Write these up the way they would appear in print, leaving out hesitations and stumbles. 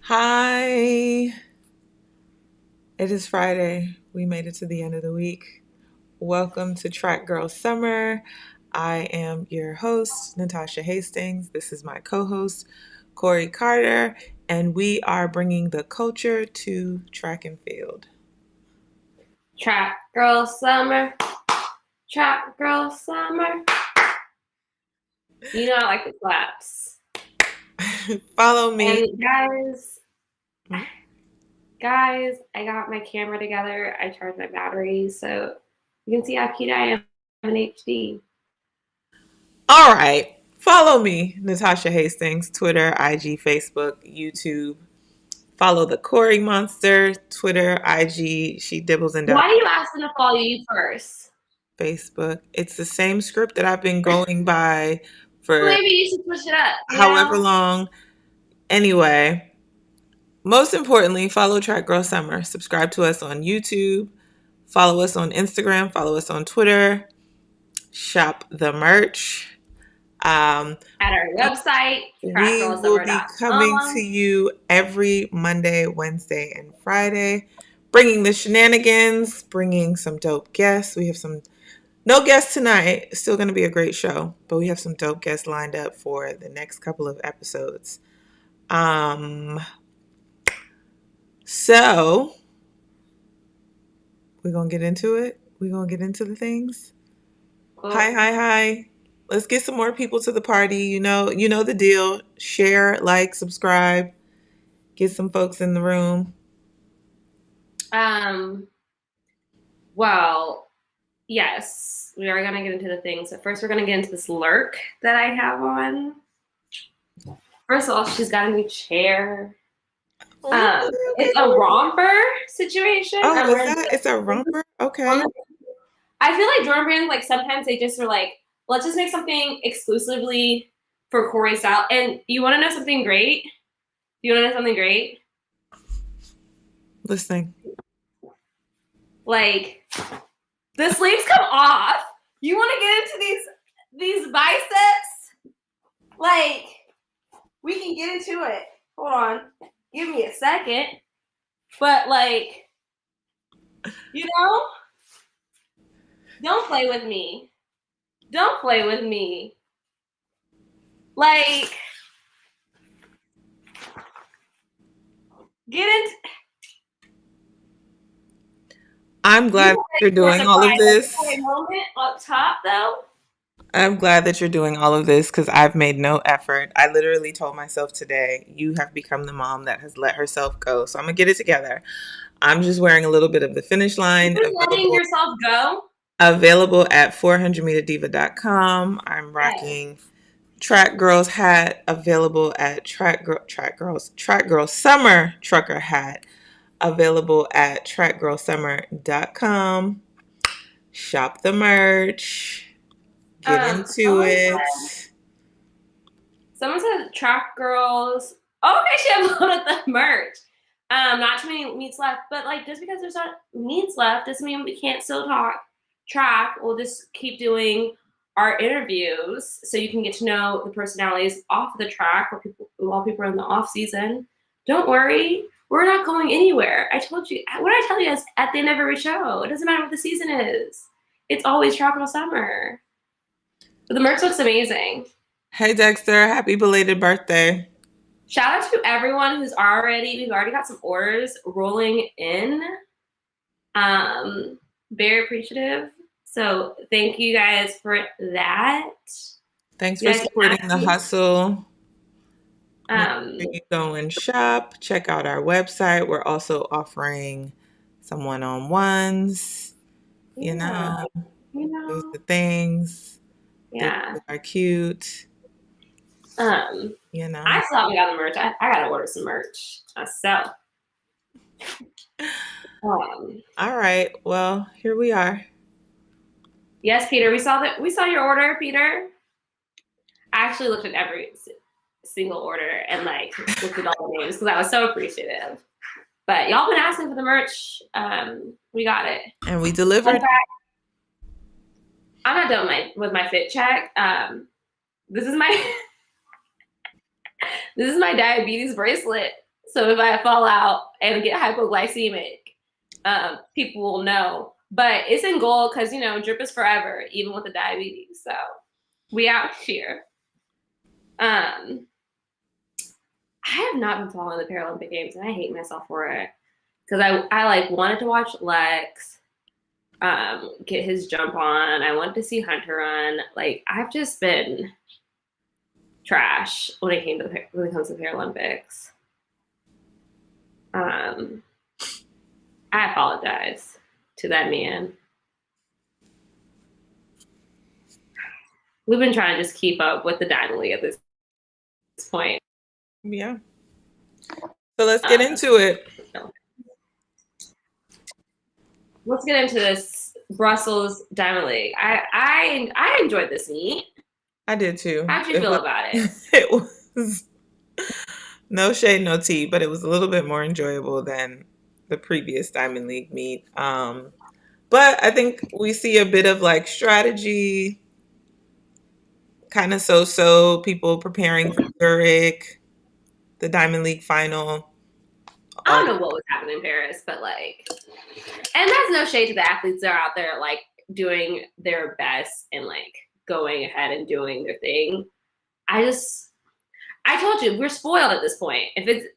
Hi, it is Friday. We made it to the end of the week. Welcome to Track Girl Summer. I am your host, Natasha Hastings. This is my co host, Kori Carter, and we are bringing the culture to track and field. Track girl summer, track girl summer. You know I like the claps. Follow me. And guys, I got my camera together. I charged my battery, so you can see how cute I am in HD. All right. Follow me, Natasha Hastings, Twitter, IG, Facebook, YouTube. Follow the Kori Monster, Twitter, IG. She dibbles and Why dabbles. are you asking to follow you first? Facebook. It's the same script that I've been going by for Maybe you should switch it up, however long. Anyway, most importantly, follow Track Girl Summer. Subscribe to us on YouTube. Follow us on Instagram. Follow us on Twitter. Shop the merch. Um, At our website, we will be coming to trackgirlsummer.com. you every Monday, Wednesday, and Friday, bringing the shenanigans, bringing some dope guests. We have some no guests tonight. It's still going to be a great show, but we have some dope guests lined up for the next couple of episodes. So we're going to get into it. We're going to get into the things. Cool. Hi. Let's get some more people to the party. You know the deal. Share, like, subscribe. Get some folks in the room. Well, yes, we are going to get into the things. But first, we're going to get into this lurk that I have on. First of all, she's got a new chair. It's a romper situation. Oh, is that? It's a romper? Okay. I feel like Jordan brands, like, sometimes they just are like, let's just make something exclusively for Kori style. And you want to know something great? Listening. Like, the sleeves come off. You want to get into these biceps? Like, we can get into it. Hold on. Give me a second. But, like, don't play with me. Like, get into. I'm glad that you're doing all of this. Moment up top, though. I'm glad that you're doing all of this because I've made no effort. I literally told myself today, you have become the mom that has let herself go. So I'm going to get it together. I'm just wearing a little bit of the finish line. You're letting yourself go? Available at 400meterdiva.com. I'm rocking Track Girls hat, available at Track Girl Summer Trucker hat, available at trackgirlsummer.com. Shop the merch. Get into it. Someone said Track Girls. Oh, okay, she uploaded the merch. Not too many meets left, but like just because there's not meets left doesn't mean we can't still talk track. We'll just keep doing our interviews so you can get to know the personalities off the track while people are in the off season. Don't worry, we're not going anywhere. I told you. What I tell you is at the end of every show, it doesn't matter what the season is. It's always tropical summer. But the merch looks amazing. Hey Dexter, happy belated birthday. Shout out to everyone we've already got some orders rolling in. Very appreciative. So thank you guys for that. Thanks for supporting the hustle. You go and shop, check out our website. We're also offering some one-on-ones. Those the things. Yeah. They are cute. I still haven't got the merch. I gotta order some merch myself. All right. Well, here we are. Yes, Peter. We saw your order, Peter. I actually looked at every single order and like looked at all the names because I was so appreciative. But y'all been asking for the merch. We got it. And we delivered. I'm not done with my fit check. This is my diabetes bracelet. So if I fall out and get hypoglycemic, people will know. But it's in gold because, drip is forever, even with the diabetes. So we out here. I have not been following the Paralympic Games, and I hate myself for it because I like wanted to watch Lex get his jump on. I wanted to see Hunter run. Like, I've just been trash when it comes to Paralympics. I apologize to that man. We've been trying to just keep up with the Diamond League at this point. Yeah. So let's get into it. Let's get into this Brussels Diamond League. I enjoyed this meet. I did too. How'd you feel about it? It was no shade, no tea, but it was a little bit more enjoyable than the previous Diamond League meet. But I think we see a bit of like strategy, kind of so people preparing for Zurich, the Diamond League final. I don't know what was happening in Paris, but like, and that's no shade to the athletes that are out there like doing their best and like going ahead and doing their thing. I told you we're spoiled at this point. If it's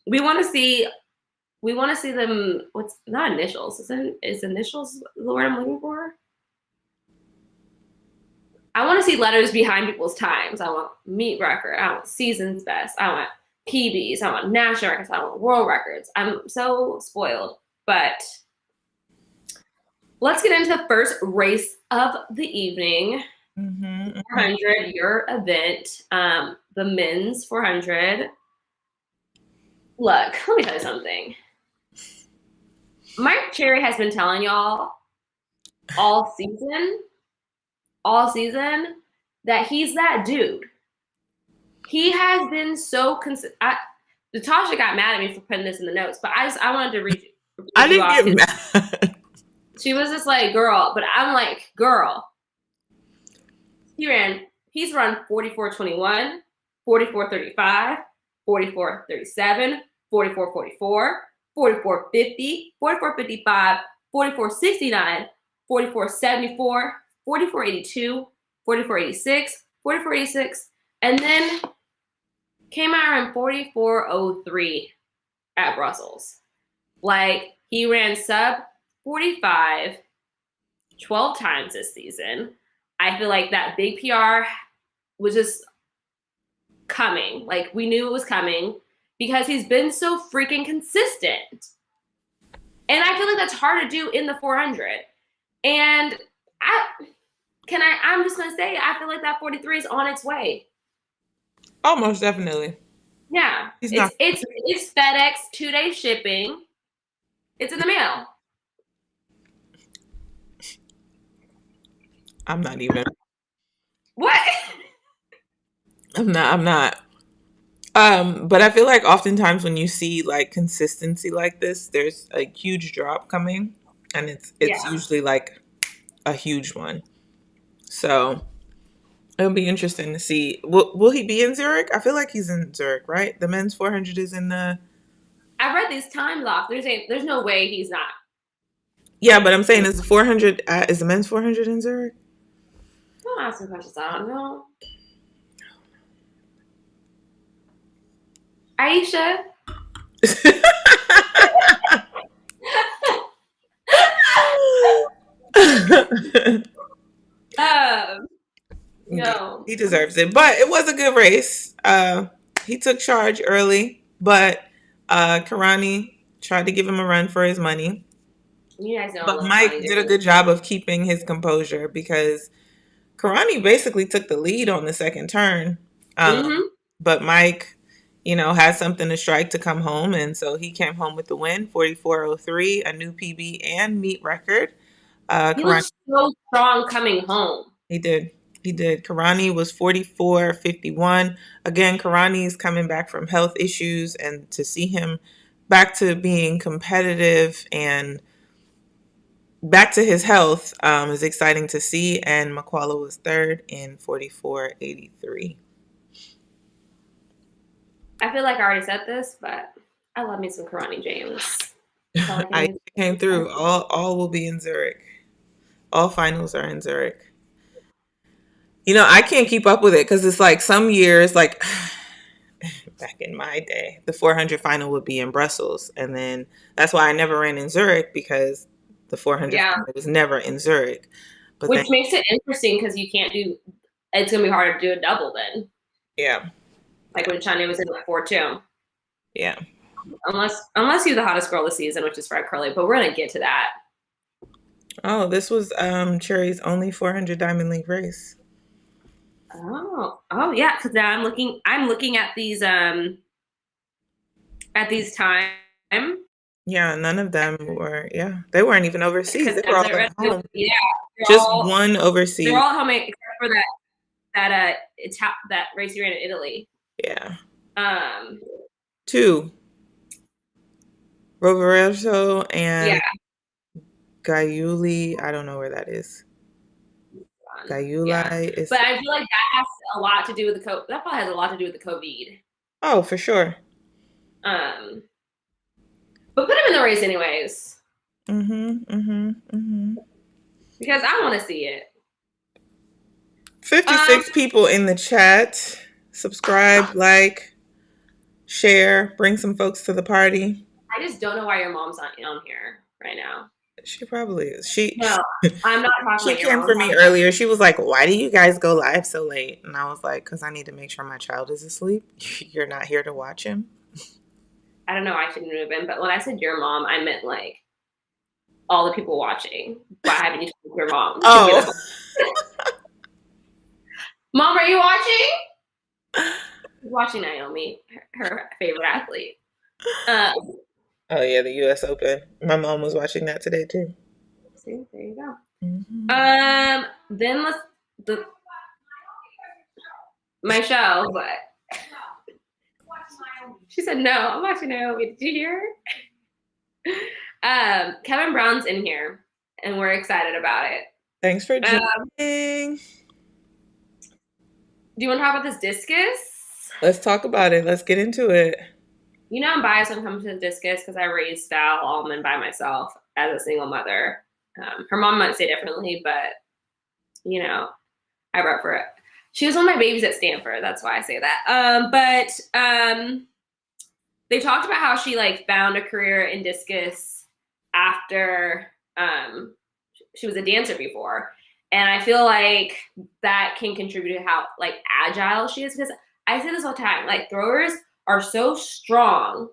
we want to see them. What's not initials? Is initials the word I'm looking for? I want to see letters behind people's times. I want meet record. I want season's best. I want PBs. I want national records. I want world records. I'm so spoiled. But let's get into the first race of the evening. 400, your event. The men's 400. Look, let me tell you something. Mike Cherry has been telling y'all all season that he's that dude. He has been so consistent. Natasha got mad at me for putting this in the notes, but I wanted to read I didn't get mad. She was just like, girl, but I'm like, girl. He's run 44:21, 44:35, 44:37, 44:44, 44:50, 44:55, 44:69, 44:74, 44:82, 44:86, 44:86, and then came out in 44:03 at Brussels. Like, he ran sub 45 12 times this season. I feel like that big PR was just coming. Like, we knew it was coming because he's been so freaking consistent. And I feel like that's hard to do in the 400. And I'm just going to say, I feel like that 43 is on its way. Almost definitely. Yeah. It's FedEx 2-day shipping. It's in the mail. I'm not even. What? I'm not. But I feel like oftentimes when you see like consistency like this, there's a huge drop coming, and it's usually like a huge one. So it'll be interesting to see. Will he be in Zurich? I feel like he's in Zurich, right? The men's 400 is in the. I read these times off. There's no way he's not. Yeah, but I'm saying is the 400 is the men's 400 in Zurich? Don't ask me questions. I don't know. Aisha. No. He deserves it, but it was a good race. He took charge early, but Karani tried to give him a run for his money. You guys know. But Mike did a good job of keeping his composure because Karani basically took the lead on the second turn. But Mike, had something to strike to come home, and so he came home with the win, 44:03, a new PB and meet record. He looked so strong coming home. He did. Karani was 44:51. Again, Karani's coming back from health issues, and to see him back to being competitive and back to his health is exciting to see. And Makwala was third in 44:83. I feel like I already said this, but I love me some Karani James. That's all I I can. came through. All will be in Zurich. All finals are in Zurich. I can't keep up with it because it's like some years, like back in my day, the 400 final would be in Brussels. And then that's why I never ran in Zurich because the 400 Yeah, final was never in Zurich. But then, which makes it interesting because you can't do. It's gonna be harder to do a double then, yeah, like when China was in the 4-2. yeah. Unless you're the hottest girl this season, which is Fred Curley, but we're gonna get to that. Oh, this was Cherry's only 400 Diamond League race. Oh yeah, because now I'm looking at these time Yeah, none of them were, yeah, they weren't even overseas. because They were all at home. yeah, Just one they're overseas. all home except for that race you ran in Italy. Yeah. Um, Two, Rovereto yeah, and Gaiuli. I don't know where that is. yeah, Gaiuli is, but I feel like that has a lot to do with the COVID. That probably has a lot to do with the COVID. oh, for sure. Um, but put him in the race anyways because I want to see it. 56 people in the chat. Subscribe, like, share, bring some folks to the party. I just don't know why your mom's not on here right now. She probably is. No, I'm not talking She about your came mom. for me earlier. She was like, "Why do you guys go live so late?" And I was like, "Because I need to make sure my child is asleep. You're not here to watch him." I don't know. I shouldn't have been, but when I said your mom, I meant like all the people watching. Why haven't you told your mom? Oh, Mom, are you watching? She's watching Naomi, her favorite athlete. oh yeah, the U.S. Open. My mom was watching that today too. See, there you go. Mm-hmm. Then the my show, but she said no. I'm watching Naomi. Did you hear her? Kevin Brown's in here, and we're excited about it. Thanks for joining. Do you want to talk about this discus? Let's talk about it. Let's get into it. You know I'm biased when it comes to the discus because I raised Val Allman by myself as a single mother. Her mom might say differently, but I wrote for it. She was one of my babies at Stanford. That's why I say that. But they talked about how she found a career in discus after she was a dancer before. And I feel like that can contribute to how agile she is, because I say this all the time, throwers are so strong,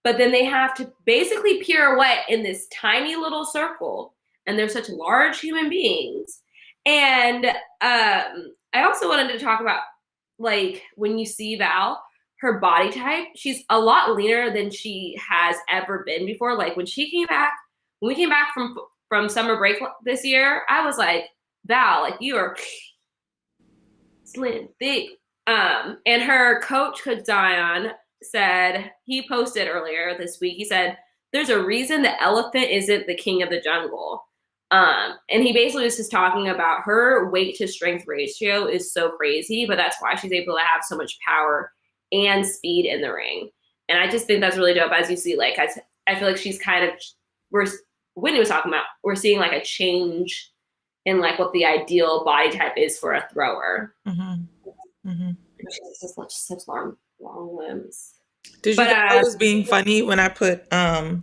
but then they have to basically pirouette in this tiny little circle, and they're such large human beings. And I also wanted to talk about when you see Val, her body type, she's a lot leaner than she has ever been before. When we came back from summer break this year, I was like, Val, you are slim, thick. And her coach, Coach Zion, said, he posted earlier this week, he said, there's a reason the elephant isn't the king of the jungle. And he basically was just talking about her weight to strength ratio is so crazy, but that's why she's able to have so much power and speed in the ring. And I just think that's really dope. As you see, I feel like she's kind of, Whitney was talking about, we're seeing a change in what the ideal body type is for a thrower. She's just such long limbs. Did you think I was being funny when I put her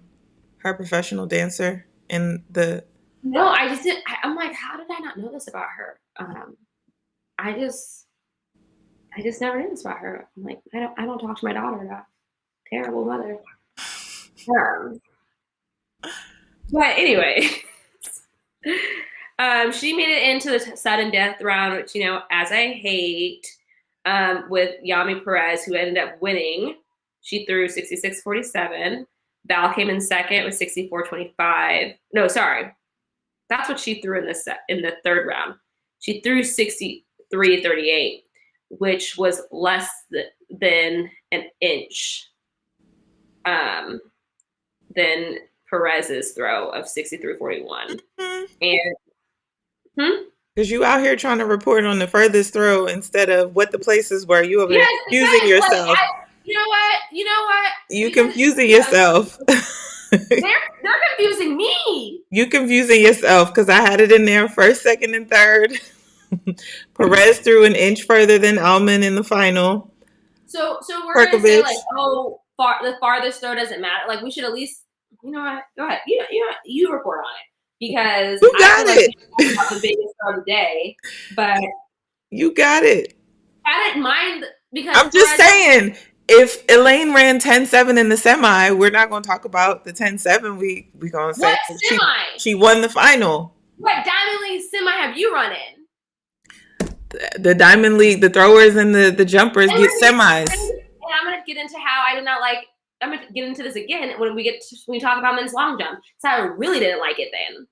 professional dancer in the? No, I just didn't. I'm like, how did I not know this about her? I just never knew this about her. I'm like, I don't talk to my daughter enough. Terrible mother. But anyway, she made it into the sudden death round, which, as I hate, with Yami Perez, who ended up winning. She threw 66.47. Val came in second with 64.25. No, sorry. That's what she threw in the third round. She threw 63.38, which was less than an inch than Perez's throw of 63.41. And because you out here trying to report on the furthest throw instead of what the places were. You over there accusing yourself. You know what? You know what? You Because confusing yourself. they're confusing me. You confusing yourself because I had it in there first, second, and third. Perez threw an inch further than Almond in the final. So we're gonna say like, Perkovic. oh, the farthest throw doesn't matter. Like we should at least, you know what? Go ahead. You report on it because You I got feel like we it. should talk about the biggest throw of the day. But You got it. I didn't mind because I'm just saying, if Elaine ran 10-7 in the semi, we're not going to talk about the 10-7. We going to say what semi? she won the final. What Diamond League semi have you run in? The Diamond League, the throwers and the jumpers And get we're gonna, semis. and I'm gonna get into how I did not like. I'm gonna get into this again when we talk about men's long jump. So I really didn't like it then.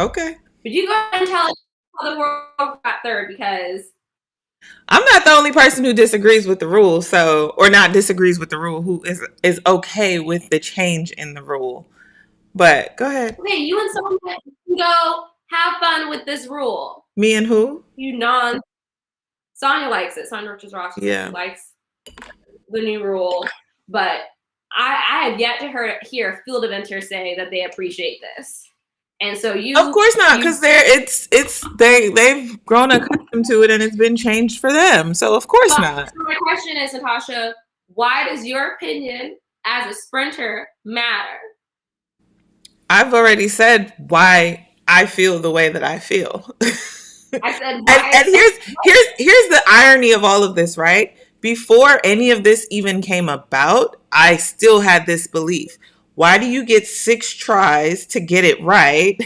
Okay. But you go ahead and tell us how the world got third because I'm not the only person who disagrees with the rule, or not disagrees with the rule, who is okay with the change in the rule. But go ahead. okay, you and someone can go have fun with this rule. Me and who? You non. Sonya likes it. Sonya Richards Ross likes the new rule, but I have yet to hear a field eventer say that they appreciate this. And so of course not, because they've grown accustomed to it and it's been changed for them. So of course not. So my question is, Natasha, why does your opinion as a sprinter matter? I've already said why I feel the way that I feel. I said why. And here's the irony of all of this, right? Before any of this even came about, I still had this belief. Why do you get 6 tries to get it right?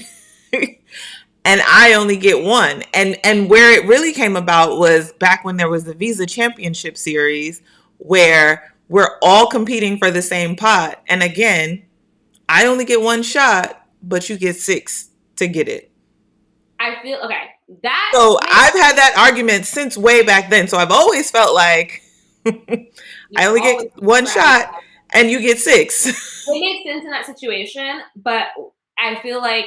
And I only get 1. And where it really came about was back when there was the Visa Championship Series where we're all competing for the same pot. And again, I only get 1 shot, but you get 6 to get it. I feel okay. So I've had that argument since way back then. So I've always felt like I only get 1 shot and you get 6. It makes sense in that situation, but I feel like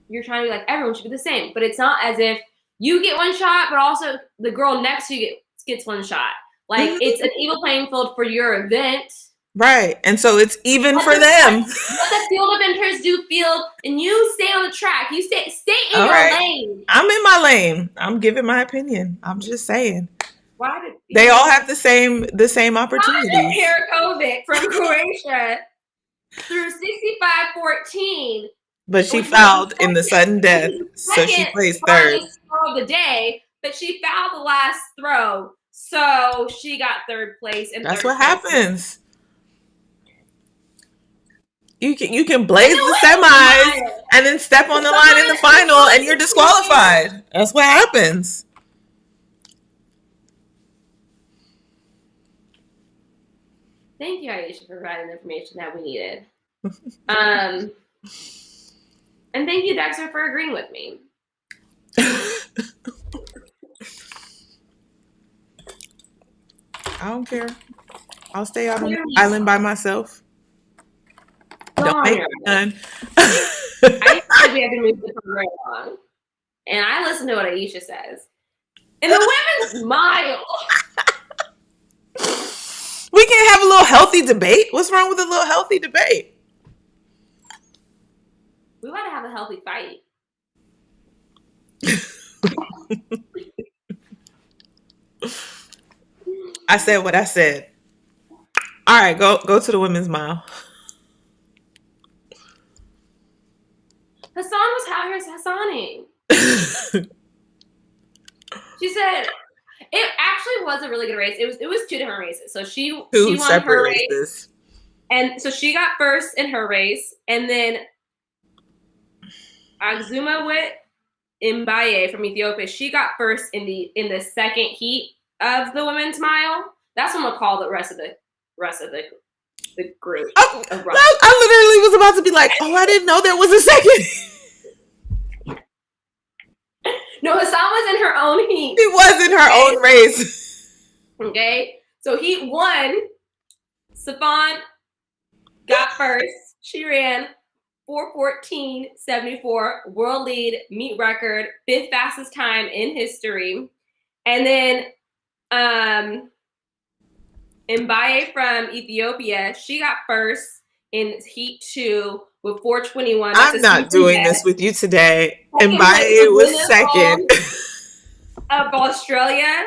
you're trying to be like everyone should be the same. But it's not as if you get 1 shot, but also the girl next to you gets 1 shot. Like it's an equal playing field for your event. Right. And so it's even for them. Let the field eventers do field and you stay on the track. You stay in your lane. I'm in my lane. I'm giving my opinion. I'm just saying. Why they all have the same opportunities. Parakovic from Croatia through 65-14. But she fouled in the sudden death. So she plays third. Throw of the day, but she fouled the last throw. So she got third place. And that's what happens. You can blaze the semis and then step on the line in the final and you're disqualified. That's what happens. Thank you, Aisha, for providing the information that we needed. And thank you, Dexter, for agreeing with me. I don't care. I'll stay out on the island by myself. Don't make me none. I think we have to move the program on. And I listen to what Aisha says. In the women's mile. We can't have a little healthy debate. What's wrong with a little healthy debate? We want to have a healthy fight. I said what I said. All right, go to the women's mile. Hassan was out here Hassaning. She said it actually was a really good race. It was 2 different races. So she won her race. And so she got first in her race, and then Agzumawit Mbaye from Ethiopia, she got first in the second heat of the women's mile. That's what we'll call the rest of the group. I literally was about to be like, oh, I didn't know there was a second. No, Hassan was in her own heat. He was in her own race. Okay, so heat 1, Safan got first. She ran 4:14.74, world lead, meet record, 5th fastest time in history. And then Mbaye from Ethiopia, she got first in Heat 2 with 4:21. That's I'm a not season doing this best. with you today. And Second place, Baye the was women second. of Australia,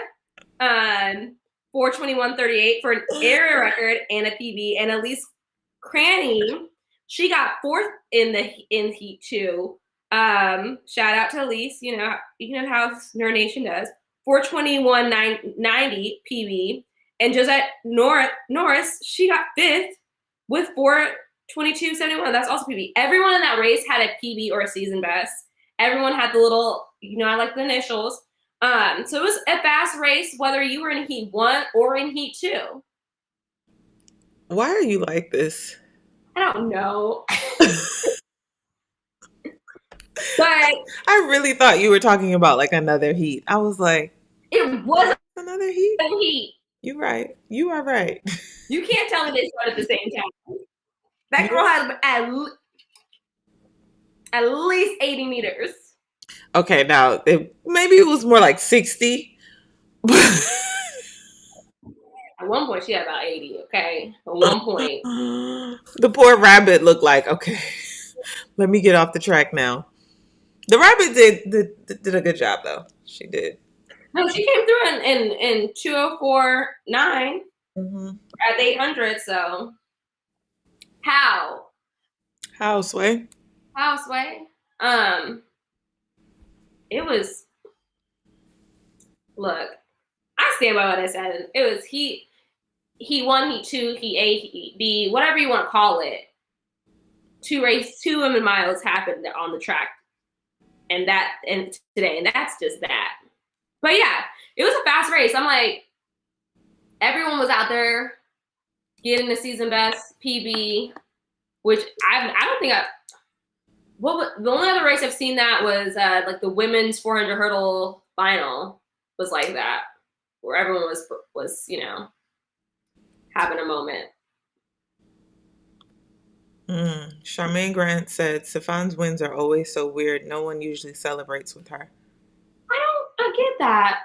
4:21.38 for an area record and a PB. And Elise Cranny, she got fourth in Heat 2. Shout out to Elise. You know how Nerd Nation does. 4:21.90 PB. And Josette Norris, she got fifth with 4:22.71. That's also PB. Everyone in that race had a PB or a season best. Everyone had the little, I like the initials. So it was a fast race, whether you were in Heat 1 or in Heat 2. Why are you like this? I don't know. But I really thought you were talking about like another heat. I was like, it was another heat? a Heat. You're right. You are right. You can't tell me they started at the same time. That You- girl had at least 80 meters. Okay, now maybe it was more like 60. At one point, she had about 80, okay? At one point. The poor rabbit looked like, okay, let me get off the track now. The rabbit did a good job though. She did. No, she came through in 2:04.9 Mm-hmm. at 800, so. How? How, Sway? How, Sway? It was, look, I stand by what I said. It was Heat 1, Heat 2, Heat A, Heat B, whatever you want to call it. Two women miles happened on the track and today, and that's just that. But yeah, it was a fast race. I'm like, everyone was out there getting the season best PB, which I don't think the only other race I've seen that was like the women's 400 hurdle final was like that, where everyone was having a moment. Charmaine Grant said, Stefan's wins are always so weird. No one usually celebrates with her. I get that.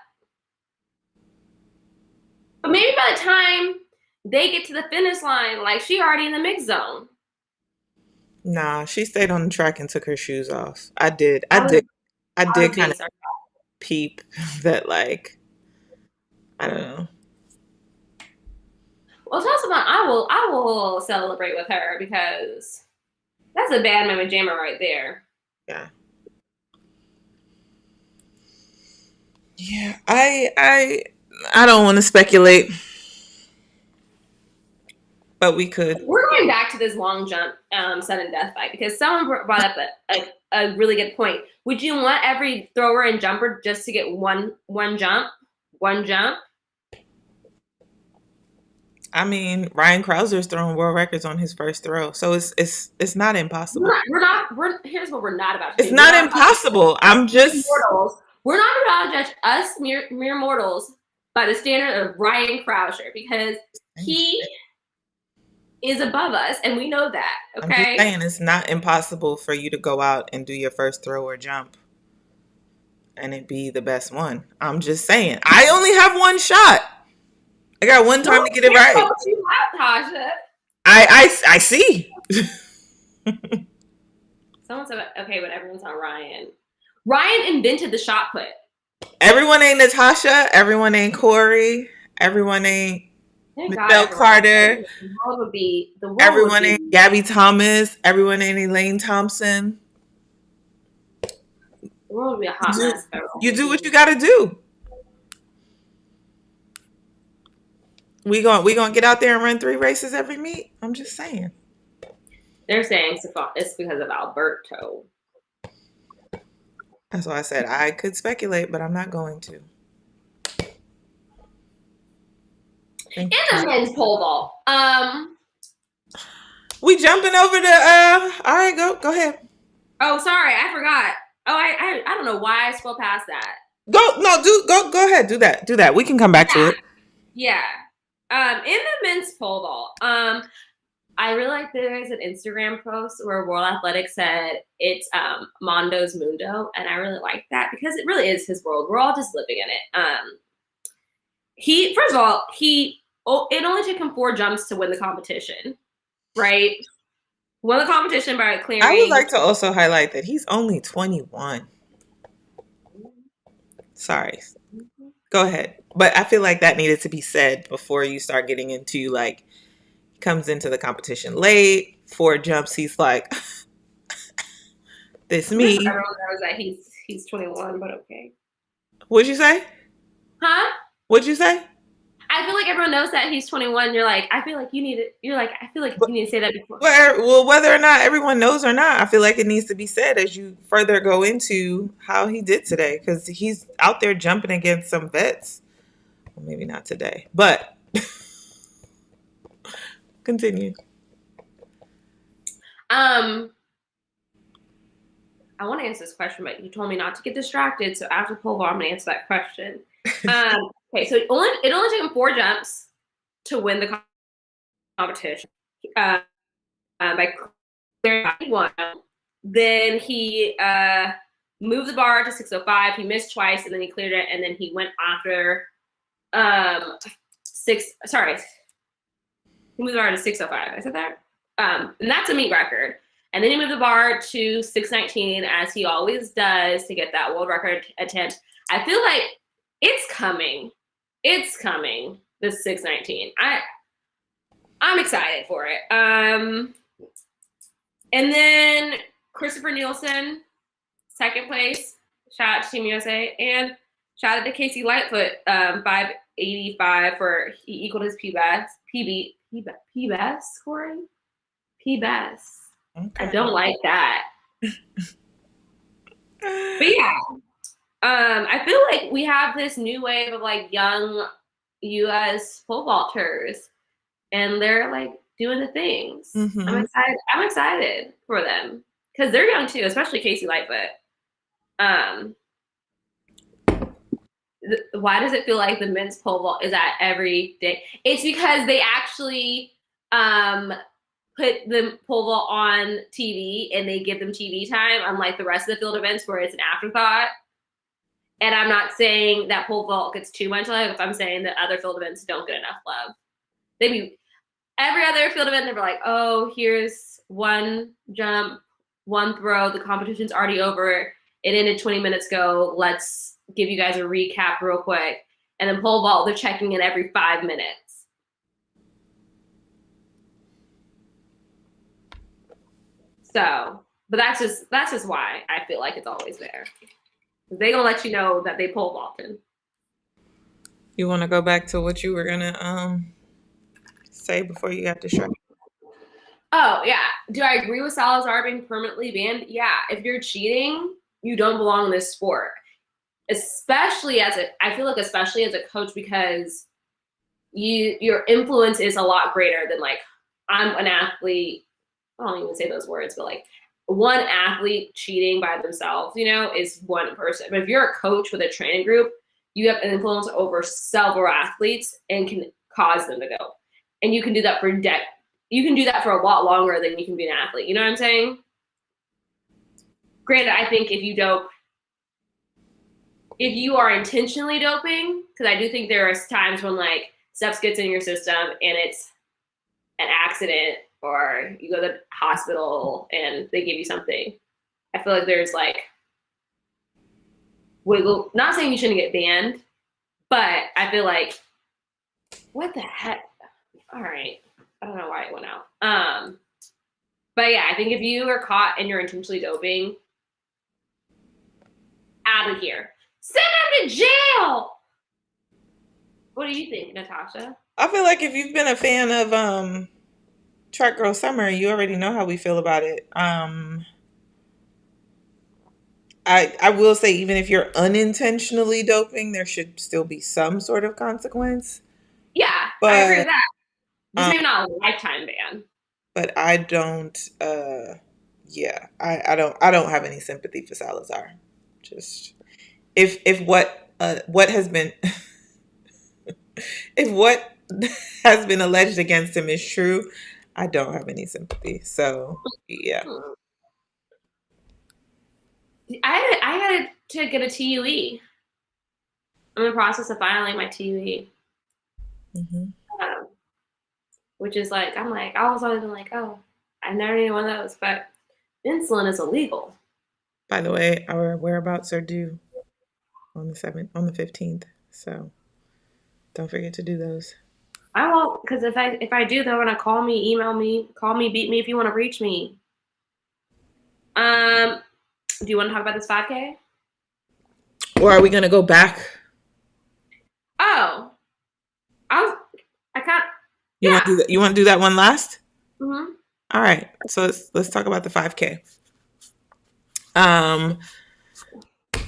But maybe by the time they get to the finish line, like she already in the mix zone. Nah, she stayed on the track and took her shoes off. I did I kind was being of peep that, like, I don't know. Well, tell us about. I will celebrate with her because that's a bad mama jammer right there. Yeah. Yeah, I don't want to speculate, but we could. We're going back to this long jump sudden death fight because someone brought up a really good point. Would you want every thrower and jumper just to get one jump? One jump? I mean, Ryan Krauser's throwing world records on his first throw, so it's not impossible. Here's what we're not about to do. It's not impossible. I'm just. Mortals. We're not about to judge us mere mortals by the standard of Ryan Krauser because he is above us, and we know that. Okay, I'm just saying it's not impossible for you to go out and do your first throw or jump, and it be the best one. I'm just saying. I only have one shot. I got one time to get it right. What you have, Tasha? I see. Someone said, okay, but everyone's on Ryan. Ryan invented the shot put. Everyone ain't Natasha. Everyone ain't Kori. Everyone ain't Michelle Carter. The world would be. Everyone ain't Gabby Thomas. Everyone ain't Elaine Thompson. The world would be a hot mess. You do what you got to do. We gonna get out there and run 3 races every meet. I'm just saying. They're saying it's because of Alberto. That's why I said I could speculate, but I'm not going to. And the men's pole vault. We jumping over the. All right, go ahead. Oh, sorry, I forgot. Oh, I don't know why I scrolled past that. Go ahead. Do that. We can come back to it. Yeah. In the men's pole vault, I really like there's an Instagram post where World Athletics said it's Mondo's Mundo, and I really like that because it really is his world. We're all just living in it. He it only took him 4 jumps to win the competition, right? Won the competition by I would clearing. like to also highlight that he's only 21. Sorry. Go ahead. But I feel like that needed to be said before you start getting into like comes into the competition late, 4 jumps, he's like this I'm pretty sure me. everyone knows that he's 21, but okay. What'd you say? Huh? What'd you say? I feel like everyone knows that he's 21. You're like, I feel like you need it. You're like, I feel like But you need to say that before. well, whether or not everyone knows or not, I feel like it needs to be said as you further go into how he did today because he's out there jumping against some vets. Well, maybe not today, but continue. Um, I want to answer this question, but you told me not to get distracted. So after pole vault, I'm gonna answer that question. Okay, so it only took him 4 jumps to win the competition. Uh, by clearing one. Then he moved the bar to 605. He missed twice, and then he cleared it, and then he went after six. Sorry, he moved the bar to 605. I said that, and that's a meet record. And then he moved the bar to 619, as he always does, to get that world record attempt. I feel like it's coming. It's coming. This 619. I'm excited for it. And then Christopher Nielsen, second place. Shout out to Team USA. And shout out to Casey Lightfoot, 585 for he equaled his PBS scoring. PBS. Okay. I don't like that. But yeah. I feel like we have this new wave of like young US pole vaulters, and they're like doing the things. Mm-hmm. I'm excited for them because they're young too, especially Casey Lightfoot. Why does it feel like the men's pole vault is at every day? It's because they actually put the pole vault on TV and they give them TV time, unlike the rest of the field events where it's an afterthought. And I'm not saying that pole vault gets too much love. I'm saying that other field events don't get enough love. Maybe every other field event, they were like, oh, here's one jump, one throw. The competition's already over. It ended 20 minutes ago. Let's give you guys a recap real quick. And then pole vault, they're checking in every 5 minutes. So, but that's just why I feel like it's always there. They gonna let you know that they pole vaulted. You want to go back to what you were gonna say before you got distracted? Oh yeah. Do I agree with Salazar being permanently banned? Yeah. If you're cheating, you don't belong in this sport. Especially I feel like especially as a coach, because your influence is a lot greater than like I'm an athlete. I don't even say those words, but like one athlete cheating by themselves, is one person. But if you're a coach with a training group, you have an influence over several athletes and can cause them to go. And you can do that you can do that for a lot longer than you can be an athlete. You know what I'm saying? Granted, I think if you are intentionally doping, because I do think there are times when like stuff gets in your system and it's an accident or you go to the hospital and they give you something. I feel like there's like wiggle. Not saying you shouldn't get banned, but I feel like what the heck? All right. I don't know why it went out. But yeah, I think if you are caught and you're intentionally doping, out of here. Send them to jail. What do you think, Natasha? I feel like if you've been a fan of Track Girl Summer, you already know how we feel about it. I will say even if you're unintentionally doping, there should still be some sort of consequence. Yeah, I agree with But that. Just um, maybe not a lifetime ban. but I don't. Yeah, I don't have any sympathy for Salazar. Just if what has been if what has been alleged against him is true, I don't have any sympathy. So yeah. I had to get a TUE. I'm in the process of filing my TUE. Hmm. which is like, I was always been like, oh, I've never needed one of those, but insulin is illegal. By the way, our whereabouts are due on the 7th, on the 15th. So don't forget to do those. I won't, because if I do, they're gonna call me, email me, call me, beat me if you want to reach me. Um, do you want to talk about this 5K? Or are we gonna go back? Oh, I was, I can't. You want to do Yeah. that? You want to do that one last? Hmm. All right. So let's talk about the 5K. Um,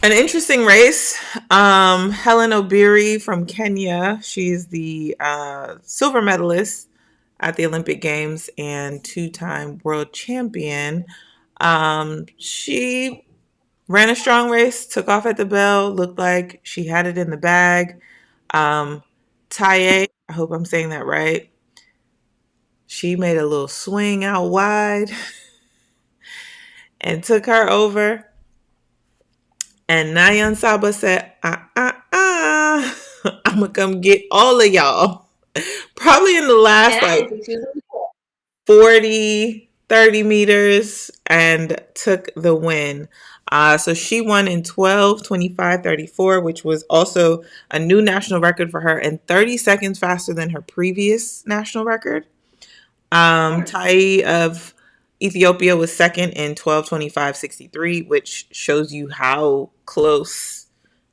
an interesting race. Helen Obiri from Kenya. She's the silver medalist at the Olympic Games and two-time world champion. She ran a strong race, took off at the bell, looked like she had it in the bag. Um, Taye, I hope I'm saying that right. She made a little swing out wide and took her over. And Nayan Saba said, I'm going to come get all of y'all. Probably in the And last I like didn't think she was really cool. 40, 30 meters and took the win. So she won in 12, 25, 34, which was also a new national record for her and 30 seconds faster than her previous national record. Tai of Ethiopia was second in 12:25:63, which shows you how close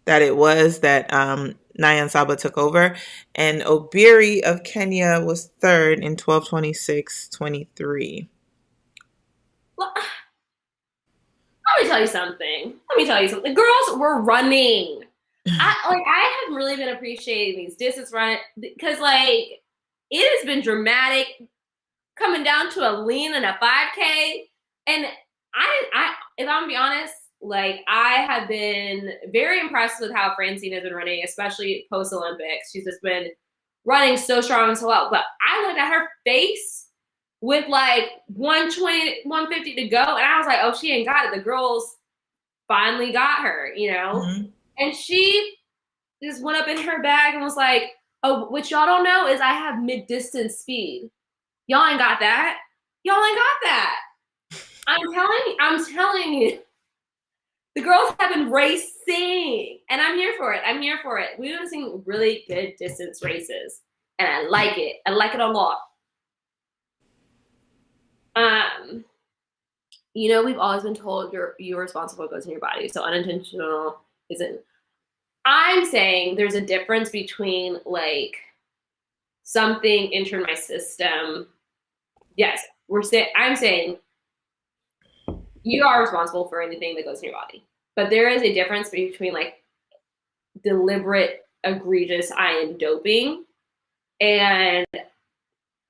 that it was that Nyan Saba took over. And Obiri of Kenya was third in 12:26:23. Well, let me tell you something. Let me tell you something. The girls were running. I have really been appreciating these distance run because like it has been dramatic coming down to a lean and a 5K. And I if I'm gonna be honest, like I have been very impressed with how Francine has been running, especially post Olympics. She's just been running so strong and so well. But I looked at her face with like 120, 150 to go, and I was like, oh, she ain't got it. The girls finally got her, you know? Mm-hmm. And she just went up in her bag and was like, oh, what y'all don't know is I have mid-distance speed. Y'all ain't got that. Y'all ain't got that. I'm telling you. The girls have been racing. And I'm here for it. I'm here for it. We've been seeing really good distance races. And I like it. I like it a lot. Um, we've always been told you're responsible for what goes in your body. So unintentional isn't. I'm saying there's a difference between like something entering my system. Yes, I'm saying you are responsible for anything that goes in your body. But there is a difference between like deliberate, egregious, I am doping, and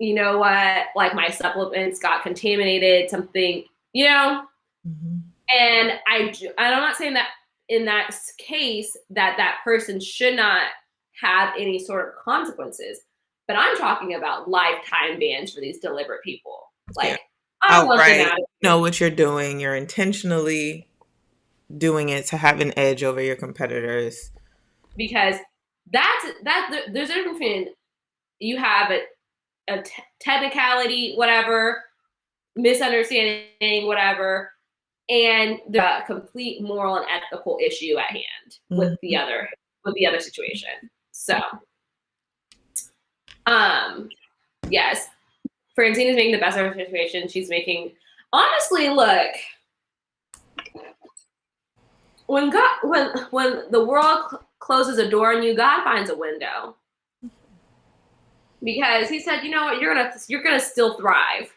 you know what, like my supplements got contaminated, something, Mm-hmm. and I'm not saying that in that case that person should not have any sort of consequences, but I'm talking about lifetime bans for these deliberate people. Yeah. Like, I want them Outright, out of you know what you're doing. You're intentionally doing it to have an edge over your competitors. because there's a difference between you have a technicality, whatever, misunderstanding, whatever, and the complete moral and ethical issue at hand with Mm-hmm. the other situation. So, yes, Francine is making the best of her situation. She's making, honestly, look, when the world closes a door on you, God finds a window, because He said, you know what, you're gonna still thrive,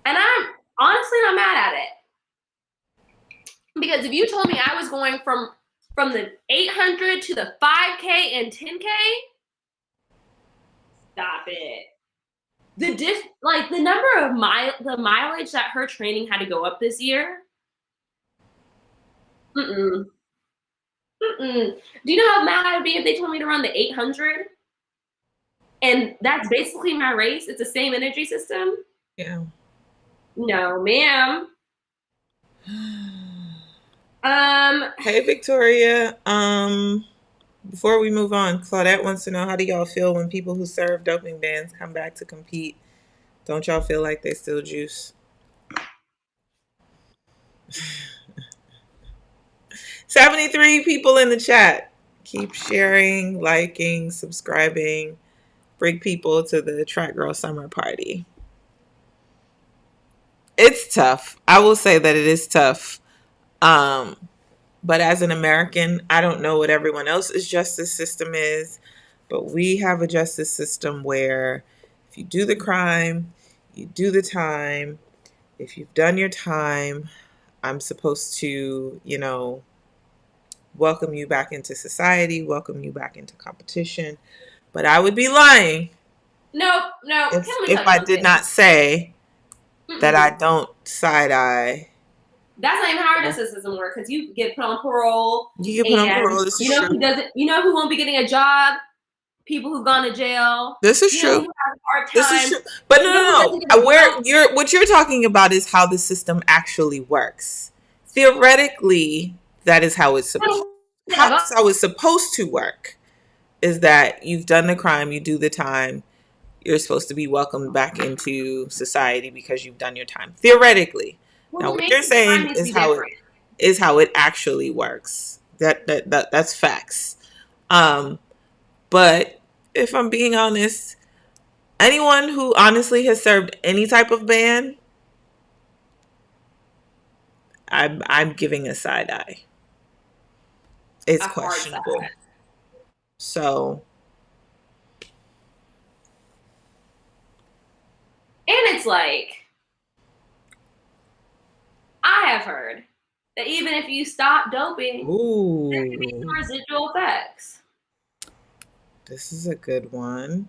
and I'm honestly not mad at it. Because if you told me I was going from the 800 to the 5K and 10K, stop it. The number of the mileage that her training had to go up this year. Mm-mm. Mm-mm. Do you know how mad I would be if they told me to run the 800? And that's basically my race. It's the same energy system. Yeah. No, ma'am. Um, Hey, Victoria. Before we move on, Claudette wants to know, how do y'all feel when people who serve doping bans come back to compete? Don't y'all feel like they still juice? 73 people in the chat. Keep sharing, liking, subscribing. Bring people to the Track Girl Summer Party. It's tough. I will say that it is tough. But as an American, I don't know what everyone else's justice system is, but we have a justice system where if you do the crime, you do the time. If you've done your time, I'm supposed to, welcome you back into society, welcome you back into competition. But I would be lying No, no. if Let me if tell you I did something. not say that I Mm-mm. don't side eye. That's not even how our justice system works, because you get put on parole, You get put on and parole. This is you know true. who doesn't. You know who won't be getting a job? People who've gone to jail. This is You know who true. has a hard This is time. true. But no, You know who no, doesn't get no. a Where jump. what you're talking about is how the system actually works. Theoretically, that is how it's supposed. How it's supposed to work is that you've done the crime, you do the time, you're supposed to be welcomed back into society because you've done your time. Theoretically. Well, Now, what what makes you're the time saying needs to be different. is how it actually works. That's facts. But if I'm being honest, anyone who honestly has served any type of ban, I'm giving a side eye. It's A hard side. questionable. So And it's like, I have heard that even if you stop doping, there could be ooh, some residual effects. this is a good one.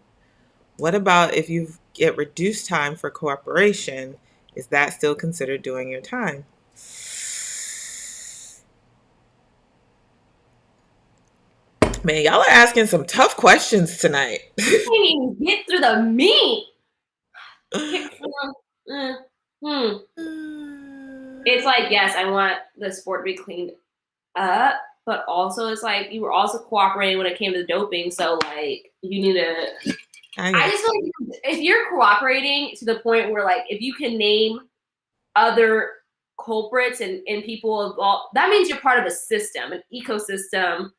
What about if you get reduced time for cooperation? Is that still considered doing your time? Man, y'all are asking some tough questions tonight. You can't even get through the meat. It's like, yes, I want the sport to be cleaned up, but also it's like you were also cooperating when it came to doping. So like you need to. I just feel like if you're cooperating to the point where like if you can name other culprits and people involved, that means you're part of a system, an ecosystem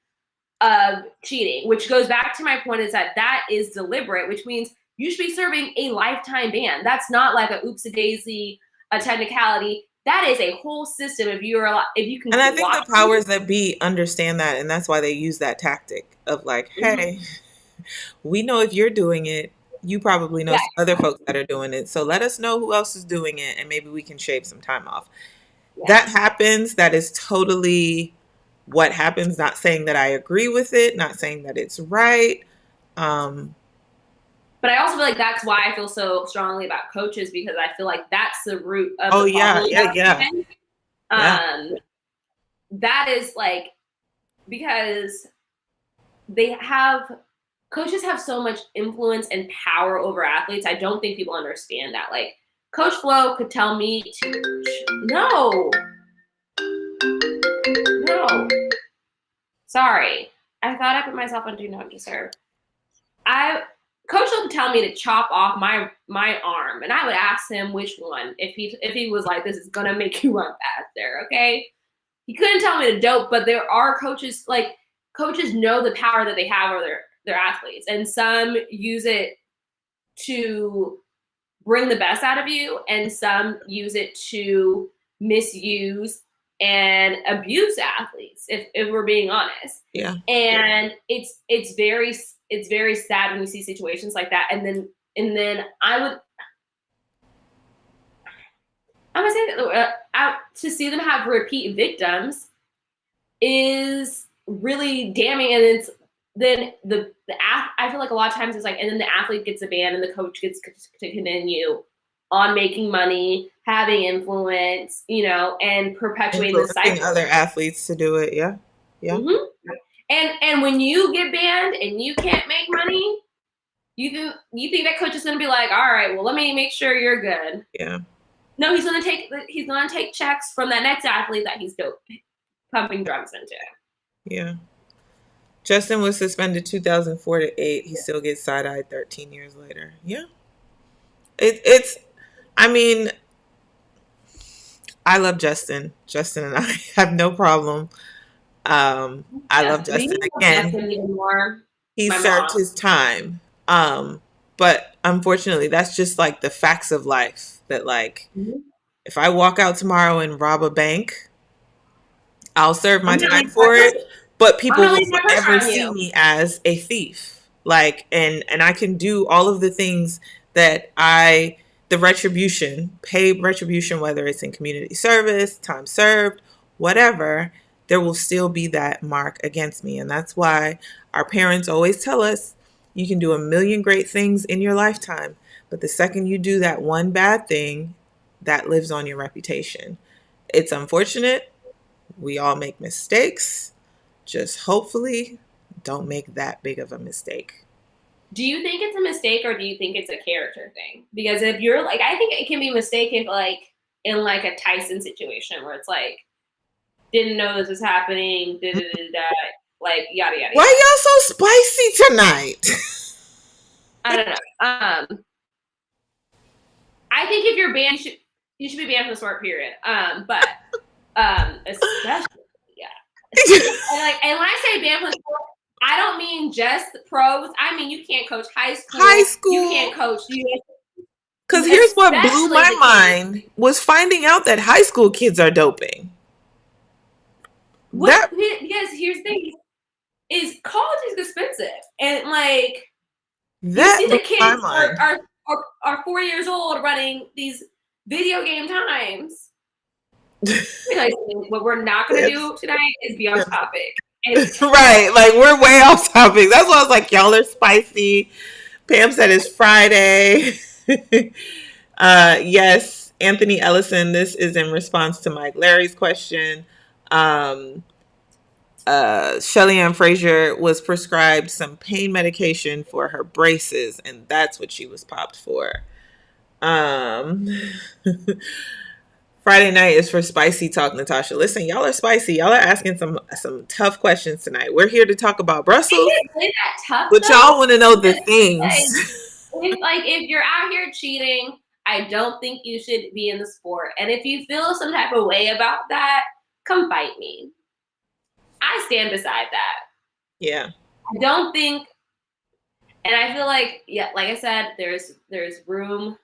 of cheating, which goes back to my point is that is deliberate, which means you should be serving a lifetime ban. That's not like a oopsie daisy, a technicality. That is a whole system. If you can And I think the cooperate. powers that be understand that, and that's why they use that tactic of like, Mm-hmm. hey, we know if you're doing it, you probably know Yeah. some other folks that are doing it. So let us know who else is doing it, and maybe we can shave some time off. Yeah. That happens. That is totally what happens. Not saying that I agree with it, not saying that it's right. But I also feel like that's why I feel so strongly about coaches, because I feel like that's the root of Oh the yeah, problem. yeah. That is like, because coaches have so much influence and power over athletes. I don't think people understand that. Like Coach Flo could tell me no. Sorry. I thought I put myself on do not disturb. Coach would tell me to chop off my arm, and I would ask him which one. If he was like, this is gonna make you run faster, okay? He couldn't tell me to dope, but there are coaches, like coaches know the power that they have over their athletes, and some use it to bring the best out of you, and some use it to misuse and abuse athletes, if we're being honest. Yeah. And it's very sad when you see situations like that. And then I'm gonna say that to see them have repeat victims is really damning. And it's then I feel like a lot of times it's like, and then the athlete gets a ban and the coach gets to continue on making money, having influence, and perpetuating the Influencing cycle. other athletes to do it. Yeah. Yeah. Mm-hmm. And when you get banned and you can't make money, you think that coach is going to be like, all right, well, let me make sure you're good. Yeah. No, he's going to take checks from that next athlete that he's pumping drugs into. Yeah. Justin was suspended 2004 to 8. He still gets side-eyed 13 years later. Yeah. It's, I mean, I love Justin. Justin and I have no problem. I Yeah, love we Justin. love Again, Justin even more. he My served mom. his time. But unfortunately, that's just like the facts of life. That, like, Mhm. if I walk out tomorrow and rob a bank, I'll serve my I'm not time leaving my for purse. it, but I'm people not will leaving my purse forever on see you. me as a thief. Like, and I can do all of the things that I the retribution, paid retribution, whether it's in community service, time served, whatever, there will still be that mark against me. And that's why our parents always tell us you can do a million great things in your lifetime, but the second you do that one bad thing, that lives on your reputation. It's unfortunate, we all make mistakes. Just hopefully don't make that big of a mistake. Do you think it's a mistake or do you think it's a character thing? Because if you're like, I think it can be a mistake if like in like a Tyson situation where it's like didn't know this was happening, da da da da, like yada yada Why yada. y'all so spicy tonight? I don't know. I think if you're banned, you should be banned from the sport. Period. But especially yeah, and when I say banned from the sport, I don't mean just pros. I mean you can't coach high High school, you can't school. coach US, Because here's what blew especially my the kids. mind was finding out that high school kids are doping. What? That Because here's the thing: is college is expensive, and like you that see blew the my kids mind. are 4 years old running these video game times. Like, what we're not going to Yes. do tonight is be on Yes. topic. And Right. Like, we're way off topic. That's why I was like, y'all are spicy. Pam said it's Friday. Yes, Anthony Ellison. This is in response to Mike Larry's question. Um, Shelly Ann Frazier was prescribed some pain medication for her braces, and that's what she was popped for. Um, Friday night is for spicy talk, Natasha. Listen, y'all are spicy. Y'all are asking some tough questions tonight. We're here to talk about Brussels, is it that tough but though? y'all want to know the Like, things. if you're out here cheating, I don't think you should be in the sport. And if you feel some type of way about that, come fight me. I stand beside that. Yeah, I don't think, and I feel like, yeah, like I said, there's room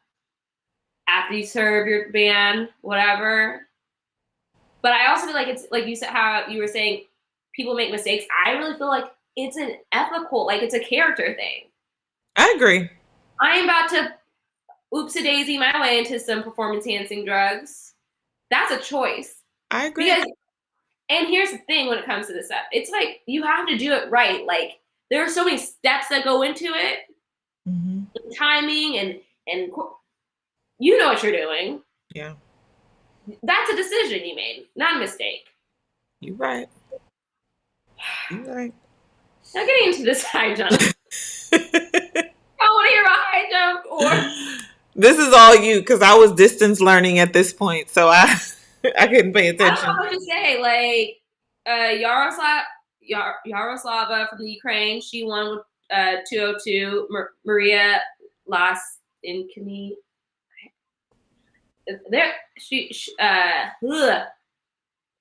after you serve your ban, whatever. But I also feel like it's like you said how you were saying people make mistakes. I really feel like it's an ethical, like it's a character thing. I agree. I'm about to oopsie daisy my way into some performance enhancing drugs. That's a choice. I agree. Because and here's the thing when it comes to this stuff, it's like you have to do it right. Like there are so many steps that go into it, Mm-hmm. timing and you know what you're doing. Yeah, That's a decision you made, not a mistake. you're right. You're right. Now getting into this high jump. I want to hear a high jump or This is all you because I was distance learning at this point, so I I couldn't pay I don't attention. know what to say. Like Yaroslava from the Ukraine, she won with 202. Maria lost in Knie. There,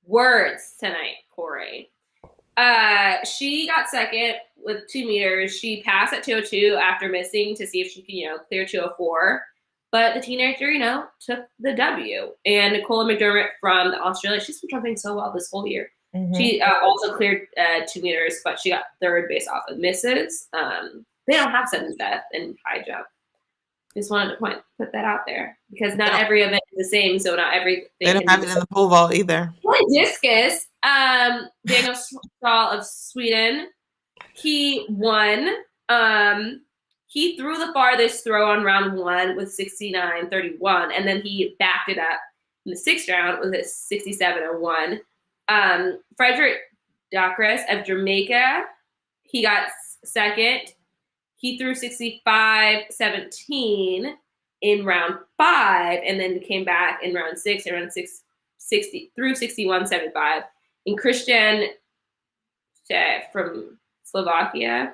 words tonight, Kori. She got second with 2 meters. She passed at 202 after missing to see if she can, clear 204. But the teenager, took the W. And Nicola McDermott from Australia, she's been jumping so well this whole year. Mm-hmm. She also cleared 2 meters, but she got third based off of misses. They don't have sudden death in high jump. Just wanted to put that out there because not every event is the same, so not everything They don't can have be it the in same. the pole vault either. Discus, Daniel Stahl of Sweden, he won. He threw the farthest throw on round 1 with 69.31, and then he backed it up in the 6th round with a 67.01. Frederick Dacres of Jamaica, he got second. He threw 65.17 in round 5, and then came back in round 6 and round 60 through 61.75. And Christian from Slovakia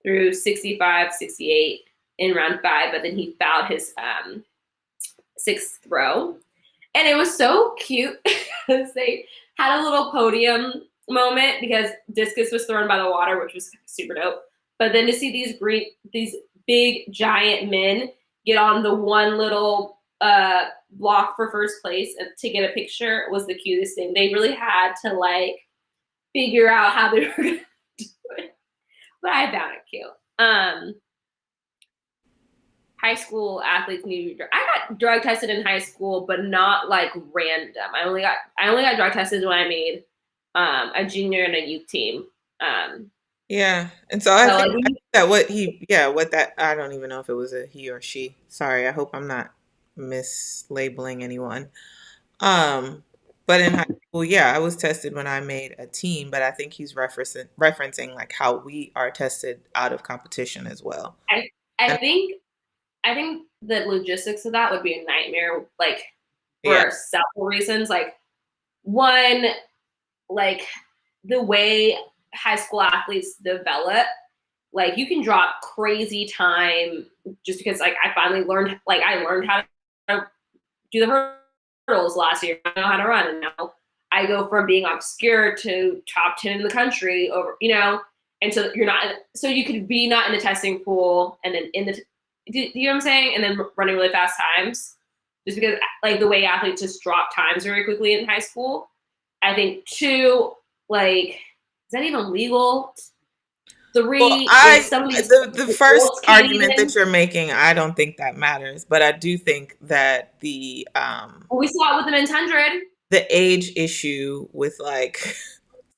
through 65, 68 in round 5, but then he fouled his sixth throw. And it was so cute because they had a little podium moment because discus was thrown by the water, which was super dope. But then to see these big giant men get on the one little block for first place and to get a picture was the cutest thing. They really had to like figure out how they were gonna do it. But I found it cute. High school athletes need to be I got drug tested in high school, but not like random. I only got drug tested when I made a junior and a youth team. Yeah. And so I So think, like that what that, I don't even know if it was a he or she. Sorry. I hope I'm not mislabeling anyone. Um, but in high school, yeah, I was tested when I made a team, but I think he's referencing like how we are tested out of competition as well. I I And think I think the logistics of that would be a nightmare, like yeah, for several reasons. Like one, like the way high school athletes develop, like you can drop crazy time just because like I learned how to do the hurdles last year. I know how to run, and now I go from being obscure to top 10 in the country over, and so you're not, so you could be not in the testing pool and then do you know what I'm saying? And then running really fast times just because like the way athletes just drop times very quickly in high school. I think two, like, is that even legal? well, Three, like I some of these the first adults can't argument even. that you're making, I don't think that matters, but I do think that We saw it with the men's 100. the age issue with like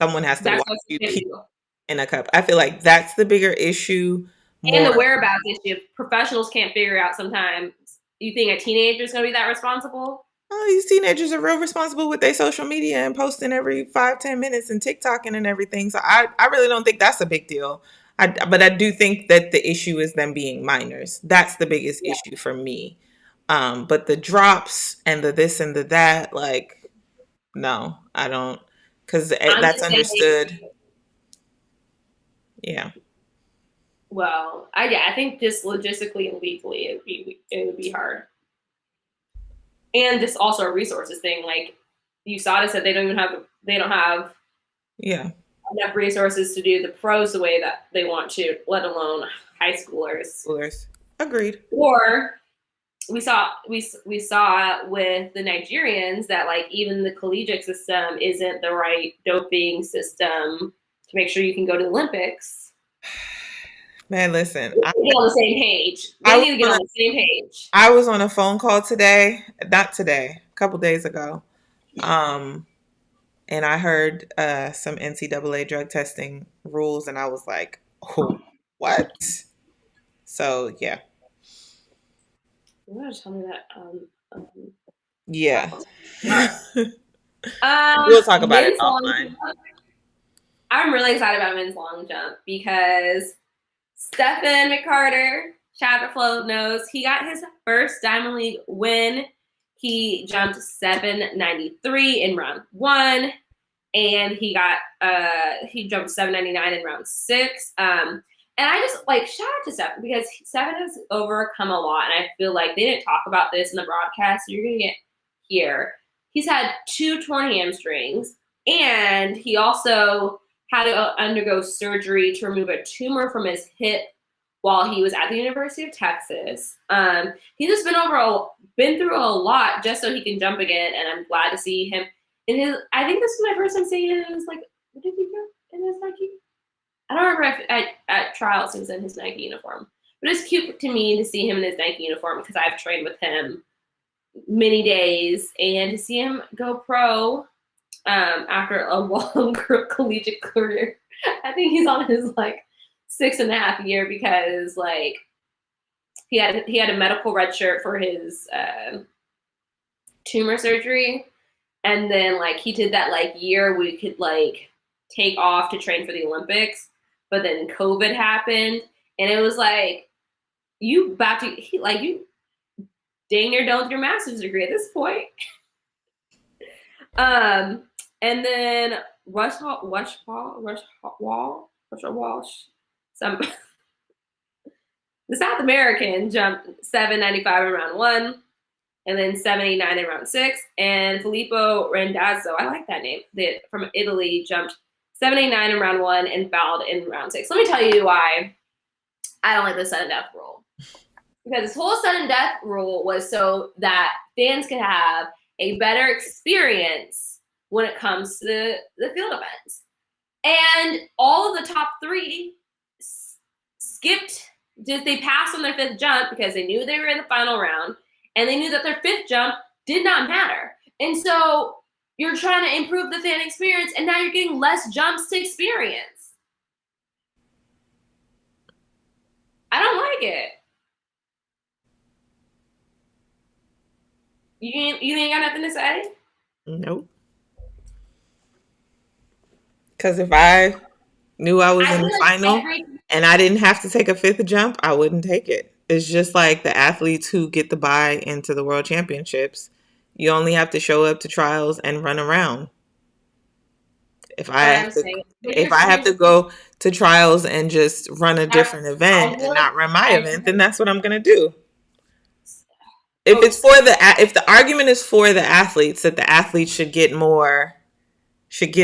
someone has to That's watch what's you pee illegal. in a cup. I feel like that's the bigger issue And more. the whereabouts issue. Professionals can't figure out sometimes. You think a teenager is going to be that responsible? Oh, these teenagers are real responsible with their social media and posting every 5-10 minutes and TikToking and everything. So I really don't think that's a big deal. But I do think that the issue is them being minors. That's the biggest Yeah. issue for me. But the drops and the this and the that, like, no, I don't, because I'm that's just saying, understood. Yeah, well, I think just logistically and legally it would be hard. And just also a resources thing. Like USADA said they don't have yeah, enough resources to do the pros the way that they want to, let alone high schoolers. schoolers. Agreed. Or we saw with the Nigerians that like even the collegiate system isn't the right doping system to make sure you can go to the Olympics. Man, listen, They need to get on the same page. I They was need to get on on a, the same page. I was on a phone call today, not today, a couple days ago. Um, and I heard some NCAA drug testing rules, and I was like, "Oh, what?" So yeah, You're gonna tell me that yeah, platform. All right. we'll talk about it Men's long offline. jump. I'm really excited about men's long jump because Stephen McCarter, shout out to Flo, knows he got his first Diamond League win. He jumped 793 in round 1, and he jumped 799 in round 6. And I just like shout out to Stephen because Stephen has overcome a lot, and I feel like they didn't talk about this in the broadcast. So you're gonna get here. He's had 2 torn hamstrings, and he also had to undergo surgery to remove a tumor from his hip while he was at the University of Texas. He's just been through a lot just so he can jump again, and I'm glad to see him in his. I think this was my first time seeing him in his like. What did he go in his Nike? I don't remember if at trials he was in his Nike uniform, but it's cute to me to see him in his Nike uniform because I've trained with him many days, and to see him go pro after a long collegiate career. I think he's on his like 6.5 year because like he had a medical red shirt for his tumor surgery, and then like he did that like year we could like take off to train for the Olympics, but then COVID happened, and it was like you about to you dang near done with your master's degree at this point. And then Rush Wall Walsh. Some the South American jumped 795 in round 1, and then 789 in round 6. And Filippo Randazzo, I like that name, from Italy, jumped 789 in round 1 and fouled in round 6. Let me tell you why I don't like the sudden death rule. Because this whole sudden death rule was so that fans could have a better experience when it comes to the field events. And all of the top 3 skipped, they passed on their 5th jump because they knew they were in the final round, and they knew that their 5th jump did not matter. And so you're trying to improve the fan experience, and now you're getting less jumps to experience. I don't like it. You ain't got nothing to say? Nope. Because if I knew I was in the final and I didn't have to take a 5th jump, I wouldn't take it. It's just like the athletes who get the bye into the World Championships. You only have to show up to trials and run around. If I have to go to trials and just run a different event and not run my event, then that's what I'm going to do. If the argument is for the athletes, that the athletes should get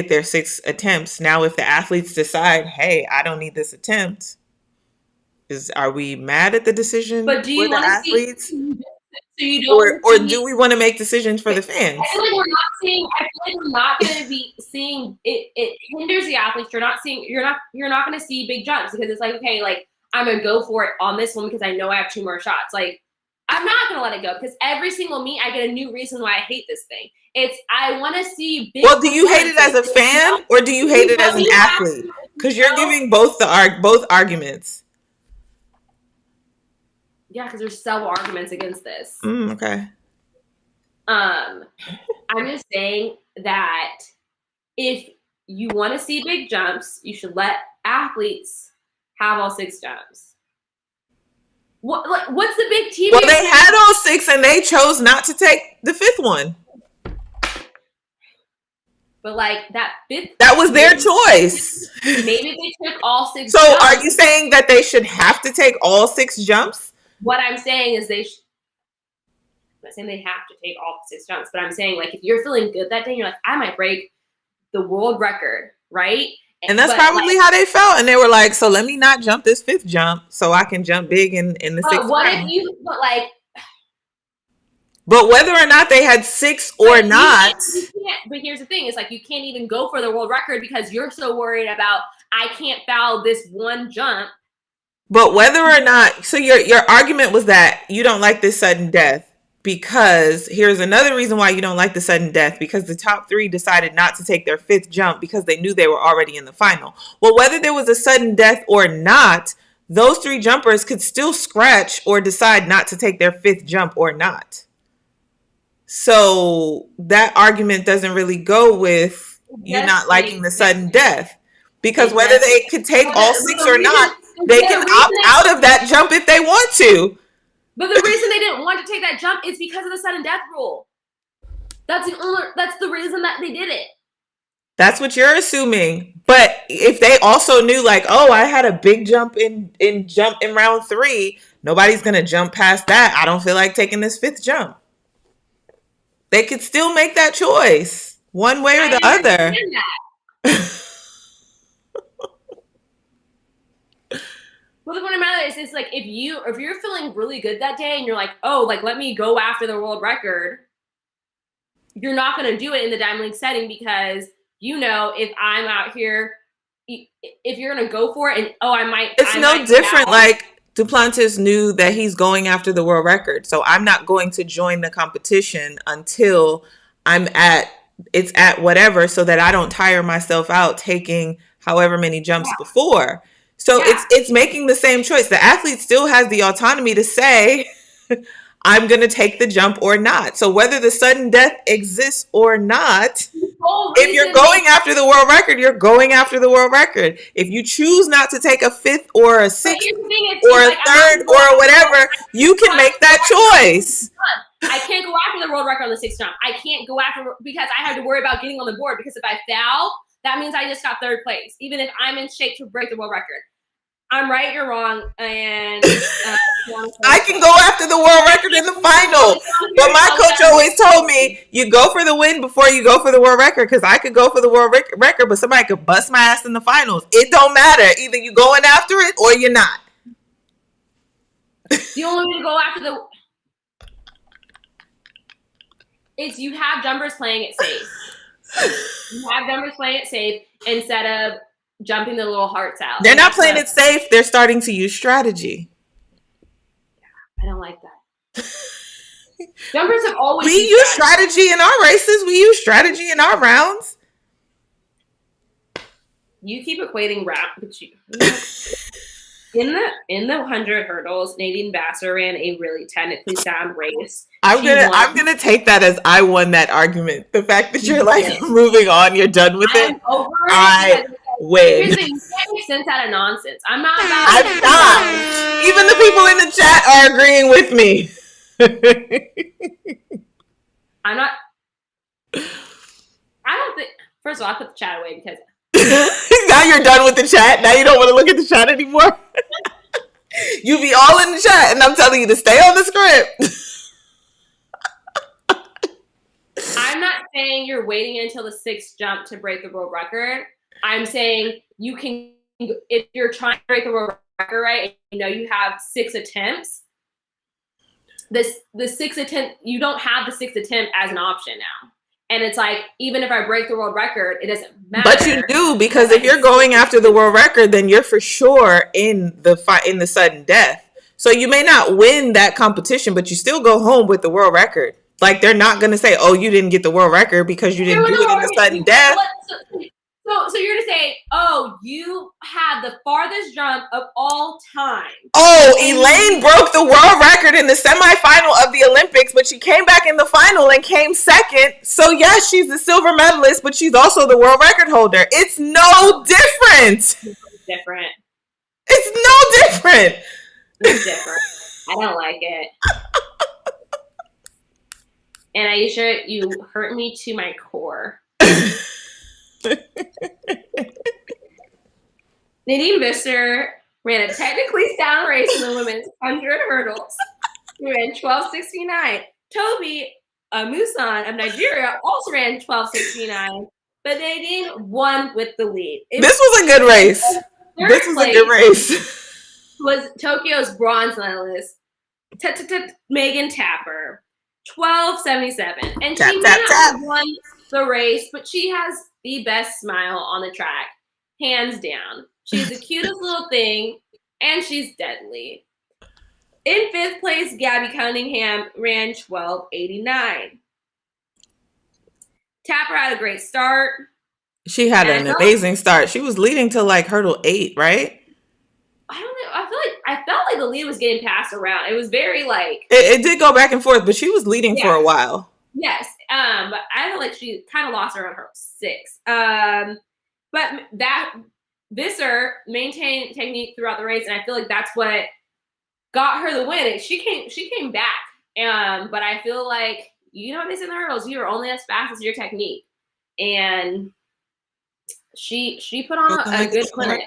their 6 attempts. Now, if the athletes decide, hey, I don't need this attempt, are we mad at the decision for the athletes? Or do we want to make decisions for the fans? I feel like we're not going to be seeing it. It hinders the athletes. You're not going to see big jumps because it's like, okay, like I'm going to go for it on this one because I know I have 2 more shots. Like I'm not going to let it go because every single meet I get a new reason why I hate this thing. I want to see big. Well, do you hate it as a fan or do you hate it as an athlete? Because you're giving both arguments. Yeah, because there's several arguments against this. Okay. I'm just saying that if you want to see big jumps, you should let athletes have all 6 jumps. What's the big TV? Well, they had all 6 and they chose not to take the 5th one. But like that 5th, that was their choice. Maybe they took all 6. So, jumps. Are you saying that they should have to take all 6 jumps? What I'm saying is I'm not saying they have to take all 6 jumps, but I'm saying like if you're feeling good that day, you're like, I might break the world record, right? And that's probably how they felt, and they were like, so let me not jump this 5th jump so I can jump big in the 6th round. But whether or not they had 6 or not. You can't, but here's the thing. It's like you can't even go for the world record because you're so worried about I can't foul this one jump. But whether or not, so your argument was that you don't like this sudden death because here's another reason why you don't like the sudden death, because the top 3 decided not to take their 5th jump because they knew they were already in the final. Well, whether there was a sudden death or not, those 3 jumpers could still scratch or decide not to take their 5th jump or not. So that argument doesn't really go with you not liking the sudden death. Because whether they could take all 6 or not, they can opt out of that jump if they want to. But the reason they didn't want to take that jump is because of the sudden death rule. That's the reason that they did it. That's what you're assuming. But if they also knew like, oh, I had a big jump in round 3, nobody's going to jump past that. I don't feel like taking this 5th jump. They could still make that choice one way or the other. Well, the point of the matter is, it's like if you're feeling really good that day and you're like, oh, like let me go after the world record, you're not going to do it in the Diamond League setting because if I'm out here, if you're going to go for it and I might. It's no different. Like Duplantis knew that he's going after the world record, so I'm not going to join the competition until it's at whatever, so that I don't tire myself out taking however many jumps before. So it's making the same choice. The athlete still has the autonomy to say, I'm going to take the jump or not. So whether the sudden death exists or not, if you're going after the world record, you're going after the world record. If you choose not to take a 5th or a 6th or a 3rd or whatever, you can make that choice. I can't go after the world record on the 6th jump. I can't go after because I have to worry about getting on the board because if I foul, that means I just got third place, even if I'm in shape to break the world record. I'm right, you're wrong, and I can go after the world record in the final. But my coach always told me, you go for the win before you go for the world record, because I could go for the world record, but somebody could bust my ass in the finals. It don't matter. Either you going after it or you're not. The only way to go after is you have jumpers playing it safe. You have jumpers playing it safe instead of jumping the little hearts out. They're not playing it safe. They're starting to use strategy. I don't like that. Jumpers have always we use strategy in our races. We use strategy in our rounds. You keep equating round, but you in the 100 hurdles, Nadine Vassar ran a really technically sound race. I'm gonna take that as I won that argument. The fact that you're like moving on, you're done with it. I win. You can't make sense out of nonsense. I'm not. I'm not. Even the people in the chat are agreeing with me. I'm not. I don't think. First of all, I put the chat away because now you're done with the chat. Now you don't want to look at the chat anymore. You be all in the chat, and I'm telling you to stay on the script. I'm not saying you're waiting until the 6th jump to break the world record. I'm saying you can, if you're trying to break the world record, right, and you know you have 6 attempts, the 6th attempt, you don't have the 6th attempt as an option now. And it's like, even if I break the world record, it doesn't matter. But you do, because if you're going after the world record, then you're for sure in the sudden death. So you may not win that competition, but you still go home with the world record. Like, they're not going to say, oh, you didn't get the world record because you didn't do it in the sudden death. So you're going to say, oh, you had the farthest jump of all time. Oh, Elaine broke the world record in the semifinal of the Olympics, but she came back in the final and came second. So yes, she's the silver medalist, but she's also the world record holder. It's no different. It's no different. It's different. I don't like it. And Aisha, you hurt me to my core. Nadine Visser ran a technically sound race in the women's 100 hurdles. She ran 12:69. Toby Musan of Nigeria also ran 12:69, but Nadine won with the lead. This was a good race. This was a good race. Was Tokyo's bronze medalist Megan Tapper, 12:77, and she may not have won the race, but she has the best smile on the track, hands down. She's the cutest little thing, and she's deadly. In 5th place, Gabby Cunningham ran 12:89. Tapper had a great start. She had an amazing start. She was leading to like hurdle 8, right? I don't know. I felt like the lead was getting passed around. It was very like it did go back and forth, but she was leading for a while. Yes. But I feel like she kind of lost around hurdle 6. But that Visser maintained technique throughout the race, and I feel like that's what got her the win. She came back. But I feel like, you know what they say in the hurdles, you are only as fast as your technique. And she put on a good clinic.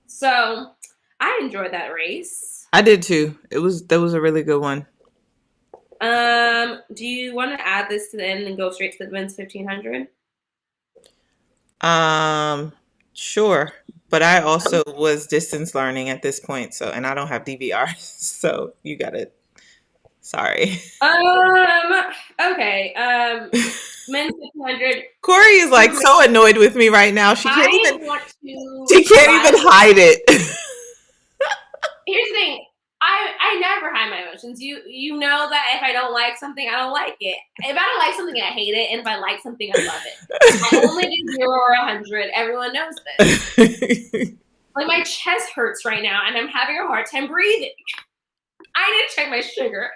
So I enjoyed that race. I did too. That was a really good one. Do you want to add this to the end and go straight to the men's 1500? Sure. But I also was distance learning at this point, so, and I don't have DVR, so you got it. Sorry. Okay. Men's 1500. Kori is like so annoyed with me right now. She can't even hide it. Here's the thing. I never hide my emotions. You know that if I don't like something, I don't like it. If I don't like something, I hate it. And if I like something, I love it. I only do 0 or 100. Everyone knows this. Like, my chest hurts right now, and I'm having a hard time breathing. I need to check my sugar.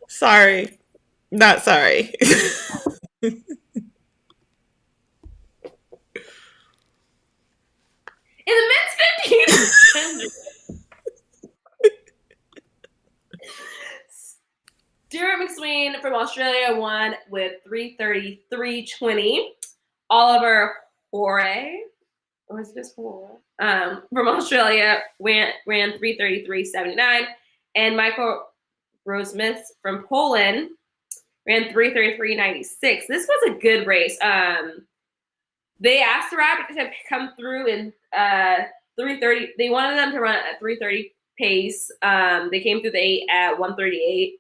Sorry. Not sorry. In the men's 1500, Stuart McSween from Australia won with 3:33.20. Oliver Hoare, or is it just Hoare? From Australia ran 3:33.79. And Michael Rosemith from Poland ran 3:33.96. This was a good race. They asked the rabbit to come through in 3:30. They wanted them to run at 3:30 pace. They came through the 8 at 1:38.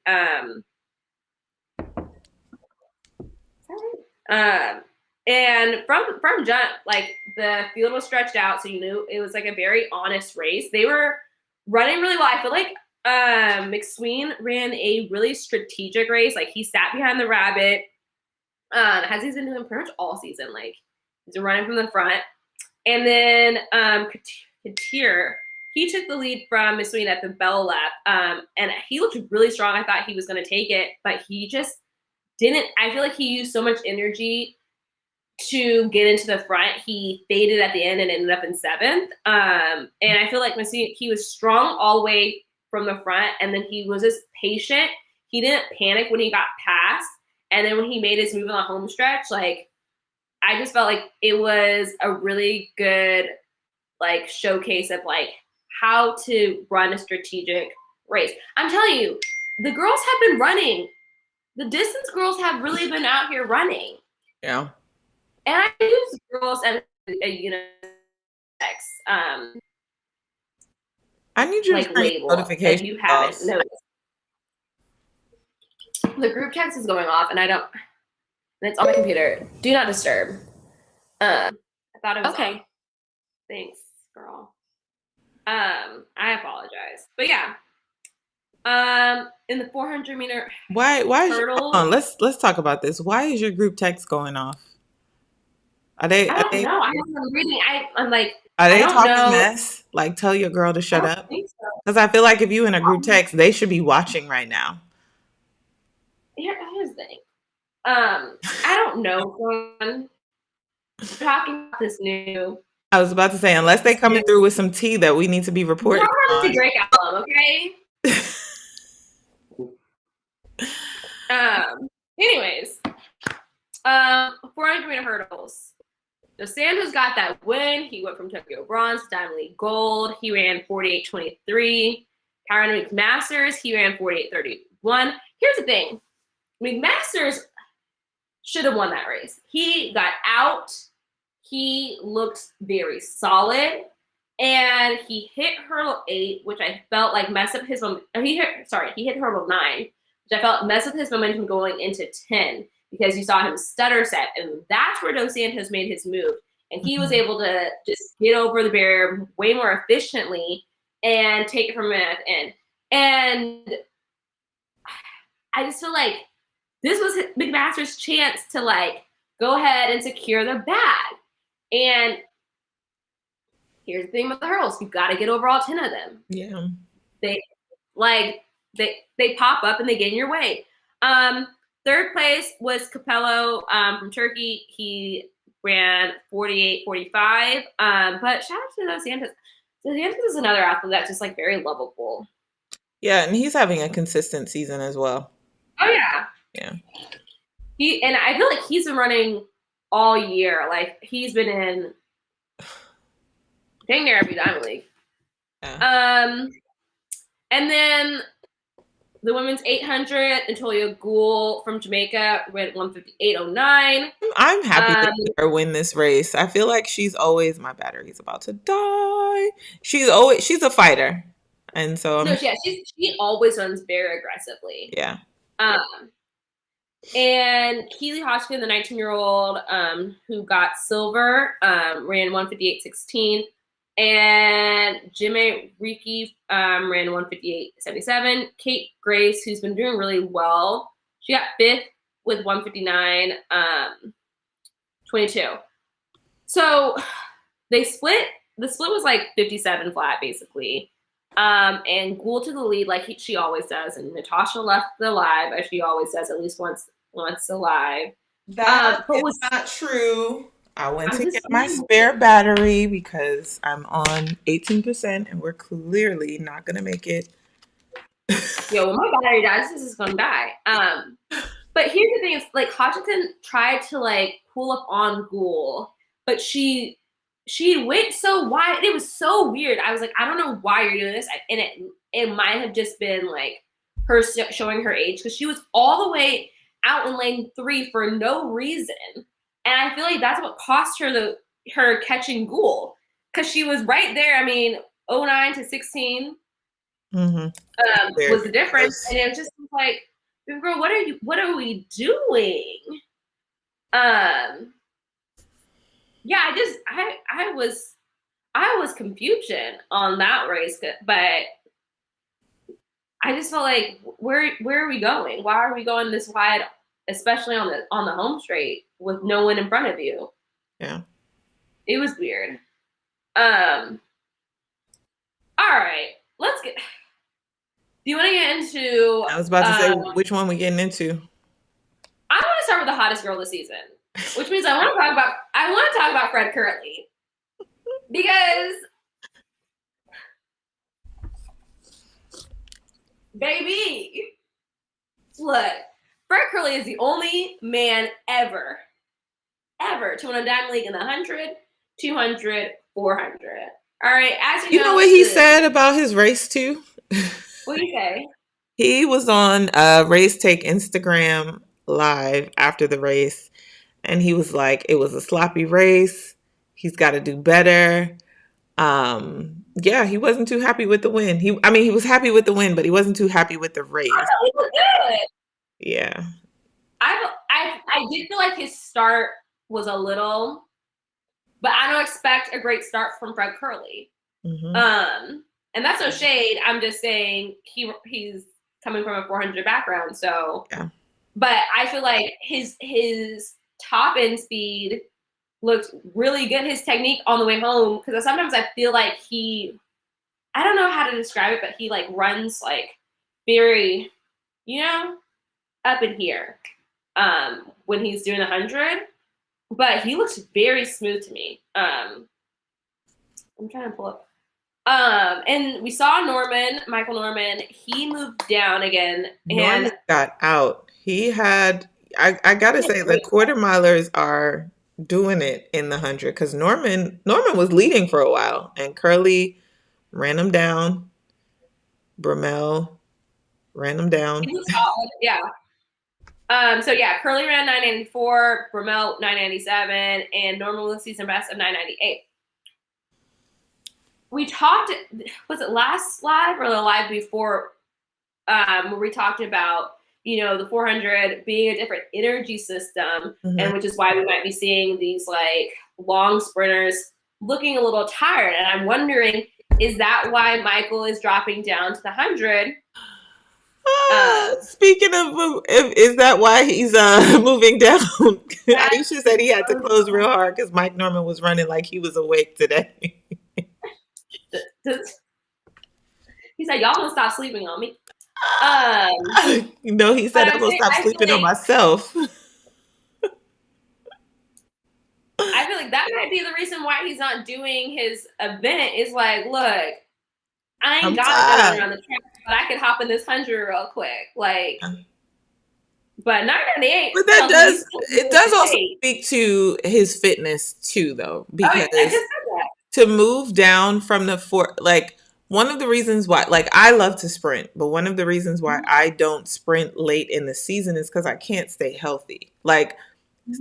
And from jump, like the field was stretched out, so you knew it was like a very honest race. They were running really well. I feel like McSween ran a really strategic race. Like he sat behind the rabbit, as he's been doing pretty much all season. Like he's running from the front, and then Katir, he took the lead from McSween at the bell lap, and he looked really strong. I thought he was going to take it, but he just didn't. I feel like he used so much energy to get into the front. He faded at the end and ended up in 7th. And I feel like McSween, he was strong all the way from the front, and then he was just patient. He didn't panic when he got past, and then when he made his move on the home stretch, like I just felt like it was a really good like showcase of like how to run a strategic race. I'm telling you, the girls have been running. The distance girls have really been out here running. Yeah. And I use girls as I need you like to turn your label if notifications you haven't off. noticed. The group text is going off, and and it's on my computer. Do not disturb. I thought it was okay. on. Thanks, girl. I apologize, but yeah. In the 400-meter Why is hurdle. hold on, let's talk about this. Why is your group text going off? I don't know. I'm reading. I'm like, are they talking know. mess? Like, tell your girl to shut up? Think so. Because I feel like if you in a group text, they should be watching right now. Here's the thing. I don't know someone talking about this new. I was about to say, unless they coming through with some tea that we need to be reporting on. The Drake album, okay? Anyways, 400-meter hurdles. Dos Santos got that win. He went from Tokyo bronze to Diamond League gold. He ran 48.23. Paralympics Masters, he ran 48.31. Here's the thing. McMasters should have won that race. He got out. He looked very solid. And he hit hurdle 8, which I felt like messed up his momentum. He hit hurdle 9, which I felt messed up his momentum going into 10 because you saw him stutter set. And that's where Dos Santos made his move. And he was able to just get over the barrier way more efficiently and take it from him at the end. And I just feel like this was McMaster's chance to like go ahead and secure the bag. And here's the thing with the hurdles. You've got to get over all 10 of them. Yeah. They pop up and they get in your way. Third place was Capello from Turkey. He ran 48.45. But shout out to Dos Santos. Dos Santos is another athlete that's just like very lovable. Yeah, and he's having a consistent season as well. Oh yeah. Yeah. And I feel like he's been running all year. Like he's been in dang near every Diamond League. Yeah. And then the women's 800, Antonia Gould from Jamaica went 158.09. I'm happy to see her win this race. I feel like she's always my battery's about to die. She's a fighter. And so she always runs very aggressively. Yeah. And Keely Hodgkin, the 19-year-old who got silver, ran 158.16. And Jimmy Riki ran 158.77. Kate Grace, who's been doing really well, she got 5th with 159.22. So they split. The split was like 57 flat, basically. And Gould to the lead like she always does. And Natasha left the live, as she always does, at least once alive. That is not true. I went to get my spare battery because I'm on 18% and we're clearly not going to make it Yo, when my battery dies, this is gonna die. But here's the thing: is like Hutchinson tried to like pull up on Ghoul, but she went so wide. It was so weird. I was like, I don't know why you're doing this, and it might have just been like her showing her age because she was all the way out in lane 3 for no reason, and I feel like that's what cost her her catching Ghoul because she was right there. I mean, 09 to 16 Mm-hmm. was Very the difference, close. and it was just like, girl, what are we doing? Um, yeah, I was confusion on that race, but I just felt like where are we going? Why are we going this wide, especially on the home straight with no one in front of you? Yeah. It was weird. Um, all right, let's get. Do you want to get into? I was about to say which one we getting into. I want to start with the hottest girl this season, which means I want to talk about Fred Curley because baby, look, Fred Curley is the only man ever to win a Diamond League in the 100, 200, 400. All right, as you You know know, what this he is said about his race too? what do you say? He was on Race Take Instagram live after the race, and he was like, "It was a sloppy race. He's got to do better." Yeah, he wasn't too happy with the win. I mean, he was happy with the win, but he wasn't too happy with the I race. thought he was good. Yeah. I did feel like his start was a little, but I don't expect a great start from Fred Curley. Mm-hmm. And that's no shade. I'm just saying he's coming from a 400 background, so. Yeah. But I feel like his top end speed looked really good. His technique on the way home, because sometimes I feel like I don't know how to describe it, but he like runs like very, you know, up in here when he's doing 100. But he looks very smooth to me. I'm trying to pull up. And we saw Michael Norman. He moved down again, and Norman got out. He had, I gotta say, the quarter milers are doing it in the 100 because Norman was leading for a while, and Curly ran him down. Brumell ran him down. he was solid. Yeah. So yeah, Curly ran 994, Brumell 997, and Norman was season best of 998. We talked, was it last live or the live before, where we talked about, the 400 being a different energy system, Mm-hmm. and which is why we might be seeing these like long sprinters looking a little tired. And I'm wondering, is that why Michael is dropping down to the 100? Speaking of, is that why he's moving down? Aisha said he had to close real hard because Mike Norman was running like he was awake today. He said, "Y'all gonna stop sleeping on me." He But said I'm gonna stop I feel sleeping on like myself. that might be the reason why he's not doing his event. Is like, look, I ain't I'm got it done tired. around the track, but I could hop in this 100 real quick. Like, but 998 But that tells me he's does still it doing does the also tape. speak to his fitness too, though, Oh, yeah, I just because said that. to move down from the four, like one of the reasons why, like I love to sprint, but one of the reasons why I don't sprint late in the season is because I can't stay healthy. Like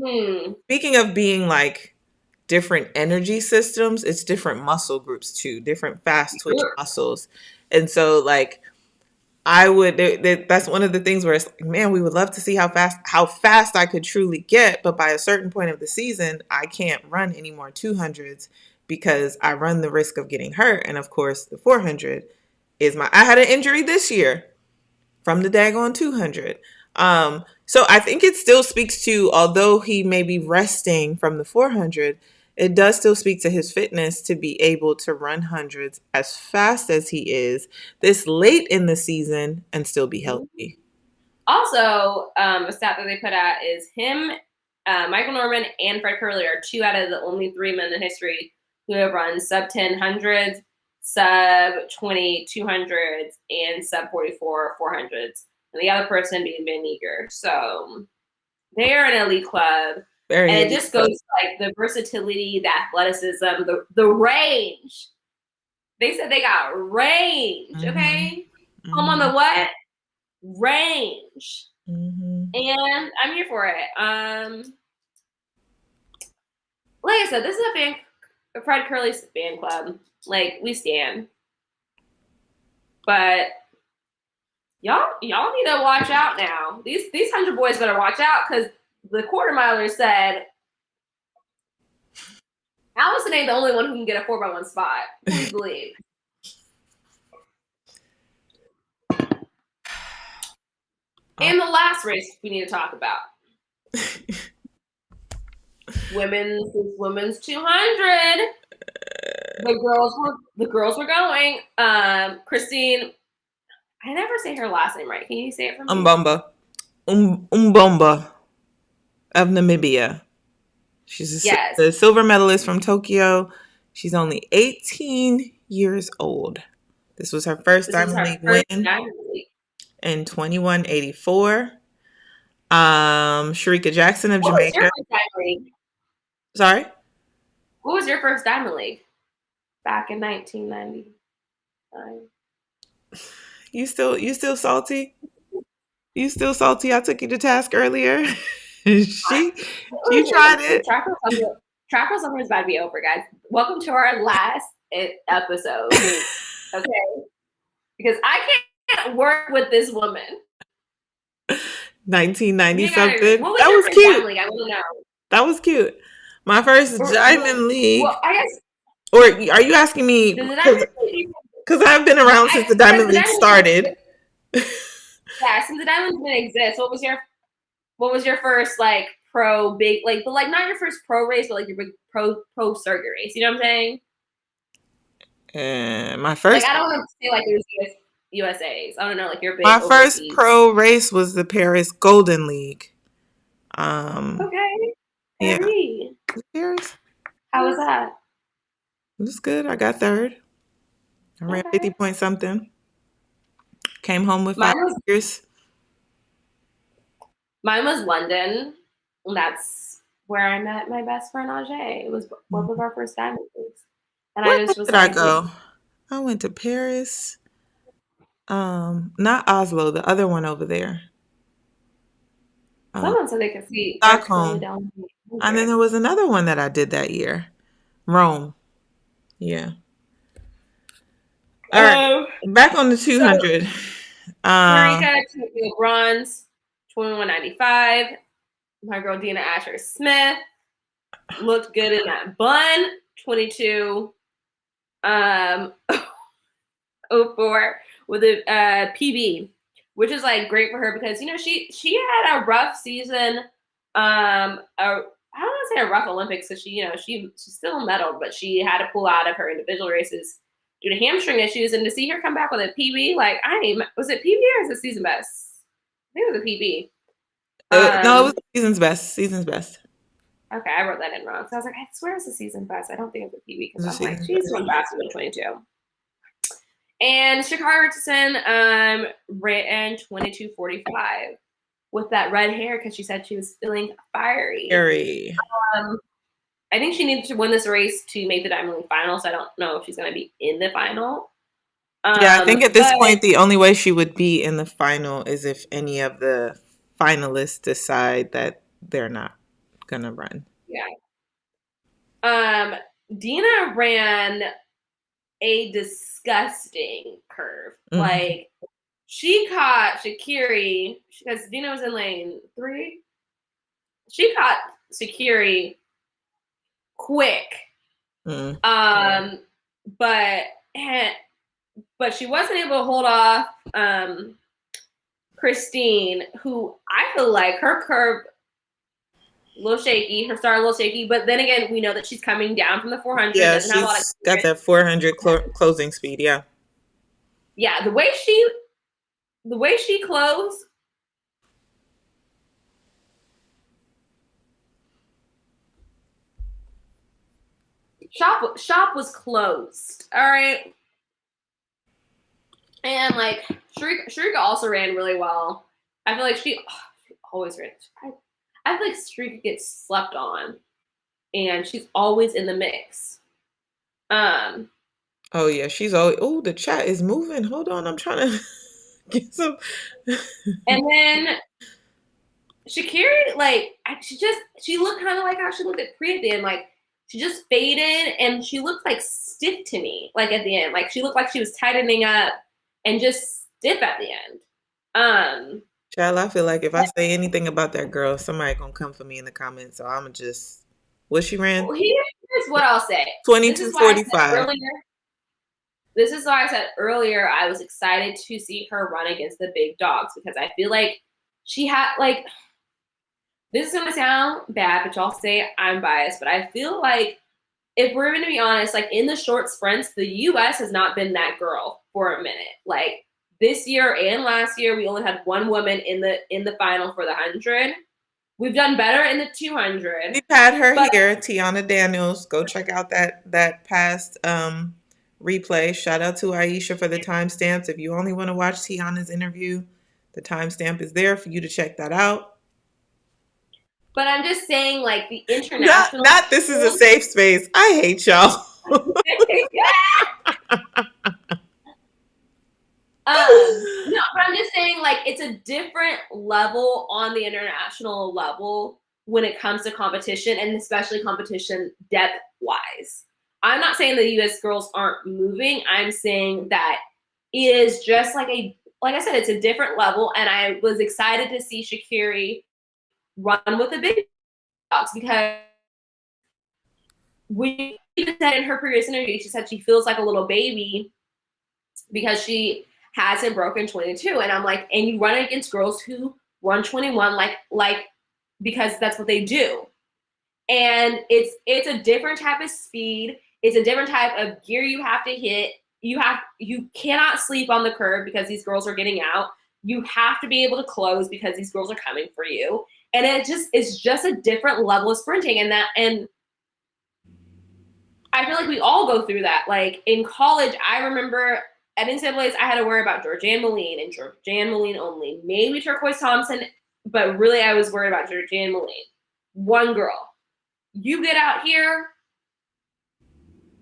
Hmm. speaking of being like different energy systems, it's different muscle groups too, different fast twitch muscles, and so like I would. That's one of the things where it's like, man, we would love to see how fast I could truly get, but by a certain point of the season, I can't run any more 200s because I run the risk of getting hurt, and of course, the 400 is my. I had an injury this year from the daggone 200. So I think it still speaks to, although he may be resting from the 400, it does still speak to his fitness to be able to run hundreds as fast as he is this late in the season and still be healthy. Also, a stat that they put out is him, Michael Norman, and Fred Curley are two out of the only three men in history who have run sub 10 hundreds sub 20 200s, and sub 44 400s, and the other person being Ben Eager. So they are an elite club. Very and it elite just club. goes to like the versatility, the athleticism, the range. They said they got range, okay? Home on the what? Range. And I'm here for it. Like I said, this is a Fred Curly's fan club. Like, we stand. But y'all need to watch out now. These 100 boys better watch out, because the quarter miler said Allison ain't the only one who can get a 4x1 spot. Please believe. And the last race we need to talk about. women's 200. The girls were going. Christine, I never say her last name right. Can you say it for me? Umbomba of Namibia. She's the silver medalist from Tokyo. She's only 18 years old. This was her first Diamond League win in 2184. Sharika Jackson of Jamaica. What was your first Diamond League? Sorry? What was your first Diamond League back in 1999? You still salty? You still salty? I took you to task earlier. she tried it. Track Girl Summer is about to be over, guys. Welcome to our last episode. Okay? Because I can't work with this woman. 1990 something. That was cute. Diamond League? I want to know. That was cute. My first Diamond League. Well, I guess. Or are you asking me? Because I've been around since the Diamond League started. Yeah, since the Diamond League didn't exist, what was your first like pro big but like not your first pro race, but like your big pro circuit race? You know what I'm saying? My first. Like, I don't want to say like it was USA's. I don't know, like your big. My first pro race was the Paris Golden League. Okay. Yeah. Paris. How was that? It was good. I got third. I ran 50 point something. Came home with 5 years. Mine was London. And that's where I met my best friend Ajay. It was both of our first Diamond Leagues. And where did I go? I went to Paris. Not Oslo, the other one over there. Someone said they could see Stockholm. And then there was another one that I did that year. Rome. Yeah. All right. Back on the 200. Marika took the bronze, 21.95. My girl Dina Asher Smith looked good in that bun, 22. 04 with a PB, which is like great for her because she had a rough season. I don't want to say a rough Olympics because she still medaled, but she had to pull out of her individual races due to hamstring issues. And to see her come back with a PB, like was it PB or is it season best? I think it was a PB. No, it was season's best. Season's best. Okay, I wrote that in wrong. So I was like, I swear it's a season best. I don't think it's a PB because I'm like, she's run faster than 22. And Sha'Carri Richardson ran 22.45 with that red hair because she said she was feeling fiery. I think she needed to win this race to make the Diamond League final, so I don't know if she's going to be in the final. Yeah, I think at this point, the only way she would be in the final is if any of the finalists decide that they're not going to run. Yeah. Dina ran a disgusting curve. Mm-hmm. Like, she caught Sha'Carri, because Dina was in lane 3. She caught Sha'Carri quick. Mm-hmm. But she wasn't able to hold off Christine, who I feel like her curve a little shaky, her start a little shaky, but then again, we know that she's coming down from the 400. Yeah, she's got that 400 closing speed. Yeah. Yeah, the way she closed. Shop was closed. All right. And like Sharika also ran really well. I feel like she always ran. I feel like Sharika gets slept on, and she's always in the mix. Um, Oh yeah, she's always. Oh, the chat is moving. Hold on, I'm trying to get some. and then Shakira, like she looked kind of like how she looked at Priya at the end. Like she just faded, and she looked like stiff to me. Like at the end, like she looked like she was tightening up and just stiff at the end. Um, Child, I feel like if I say anything about that girl, somebody gonna come for me in the comments. So I'ma just. What she ran? here's what I'll say. This is why I said 22:45. earlier. This is why I said earlier I was excited to see her run against the big dogs because I feel like she had like this is gonna sound bad, but y'all say I'm biased, but I feel like if we're gonna be honest, like in the short sprints, the US has not been that girl for a minute. Like this year and last year, we only had one woman in the final for the 100. We've done better in the 200. We've had her But here, Tiana Daniels. Go check out that past replay. Shout out to Aisha for the timestamps. If you only want to watch Tiana's interview, the timestamp is there for you to check that out. I'm just saying, like the Not international. not this is a safe space. I hate y'all. No, but I'm just saying, like, it's a different level on the international level when it comes to competition, and especially competition depth wise. I'm not saying the US girls aren't moving. I'm saying that it is just like I said, it's a different level, and I was excited to see Shakiri run with the big dogs because we even said in her previous interview, she said she feels like a little baby because she hasn't broken 22. And I'm like, and you run against girls who run 21 like because that's what they do. And it's a different type of speed. It's a different type of gear you have to hit. You cannot sleep on the curve because these girls are getting out. You have to be able to close because these girls are coming for you. And it's just a different level of sprinting. And I feel like we all go through that. Like in college, I remember at NCAA's, I had to worry about Georgianne Moline and Georgianne Moline only. Maybe Turquoise Thompson, but really I was worried about Georgianne Moline. One girl. You get out here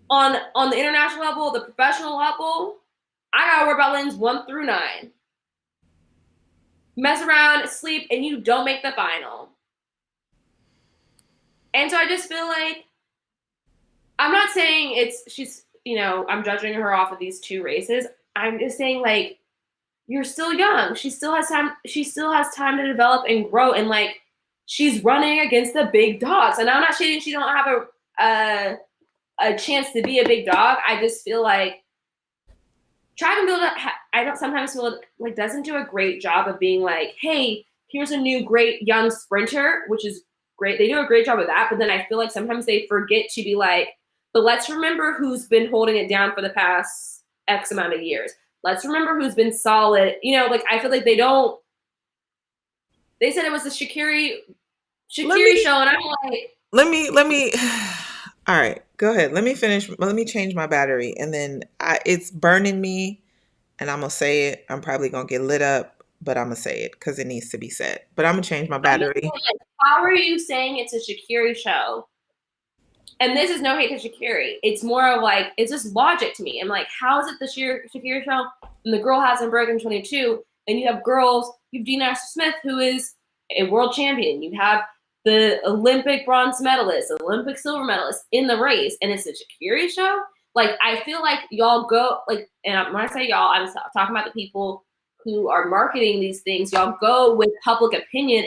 on the international level, the professional level, I gotta worry about lanes 1 through 9. Mess around, sleep, and you don't make the final. And so I just feel like I'm not saying I'm judging her off of these 2 races. I'm just saying like you're still young. She still has time to develop and grow, and like she's running against the big dogs. And I'm not saying she don't have a chance to be a big dog. I just feel like track and field, I don't sometimes feel like doesn't do a great job of being like, hey, here's a new great young sprinter, which is great. They do a great job of that, but then I feel like sometimes they forget to be like, but let's remember who's been holding it down for the past X amount of years. Let's remember who's been solid. Like I feel like they don't. They said it was the Shakiri show, and I'm like, let me. All right, go ahead. Let me finish. Let me change my battery, and then it's burning me, and I'm gonna say it. I'm probably gonna get lit up, but I'm gonna say it because it needs to be said. But I'm gonna change my battery. Like, how are you saying it's a Shakiri show? And this is no hate to Shakiri. It's more of like, it's just logic to me. I'm like, how is it the Shakiri show? And the girl hasn't broken 22, and you have girls. You have Dean Smith, who is a world champion. You have the Olympic bronze medalist, Olympic silver medalist in the race, and it's a Shakiri show. Like, I feel like y'all go like, and when I say y'all, I'm talking about the people who are marketing these things. Y'all go with public opinion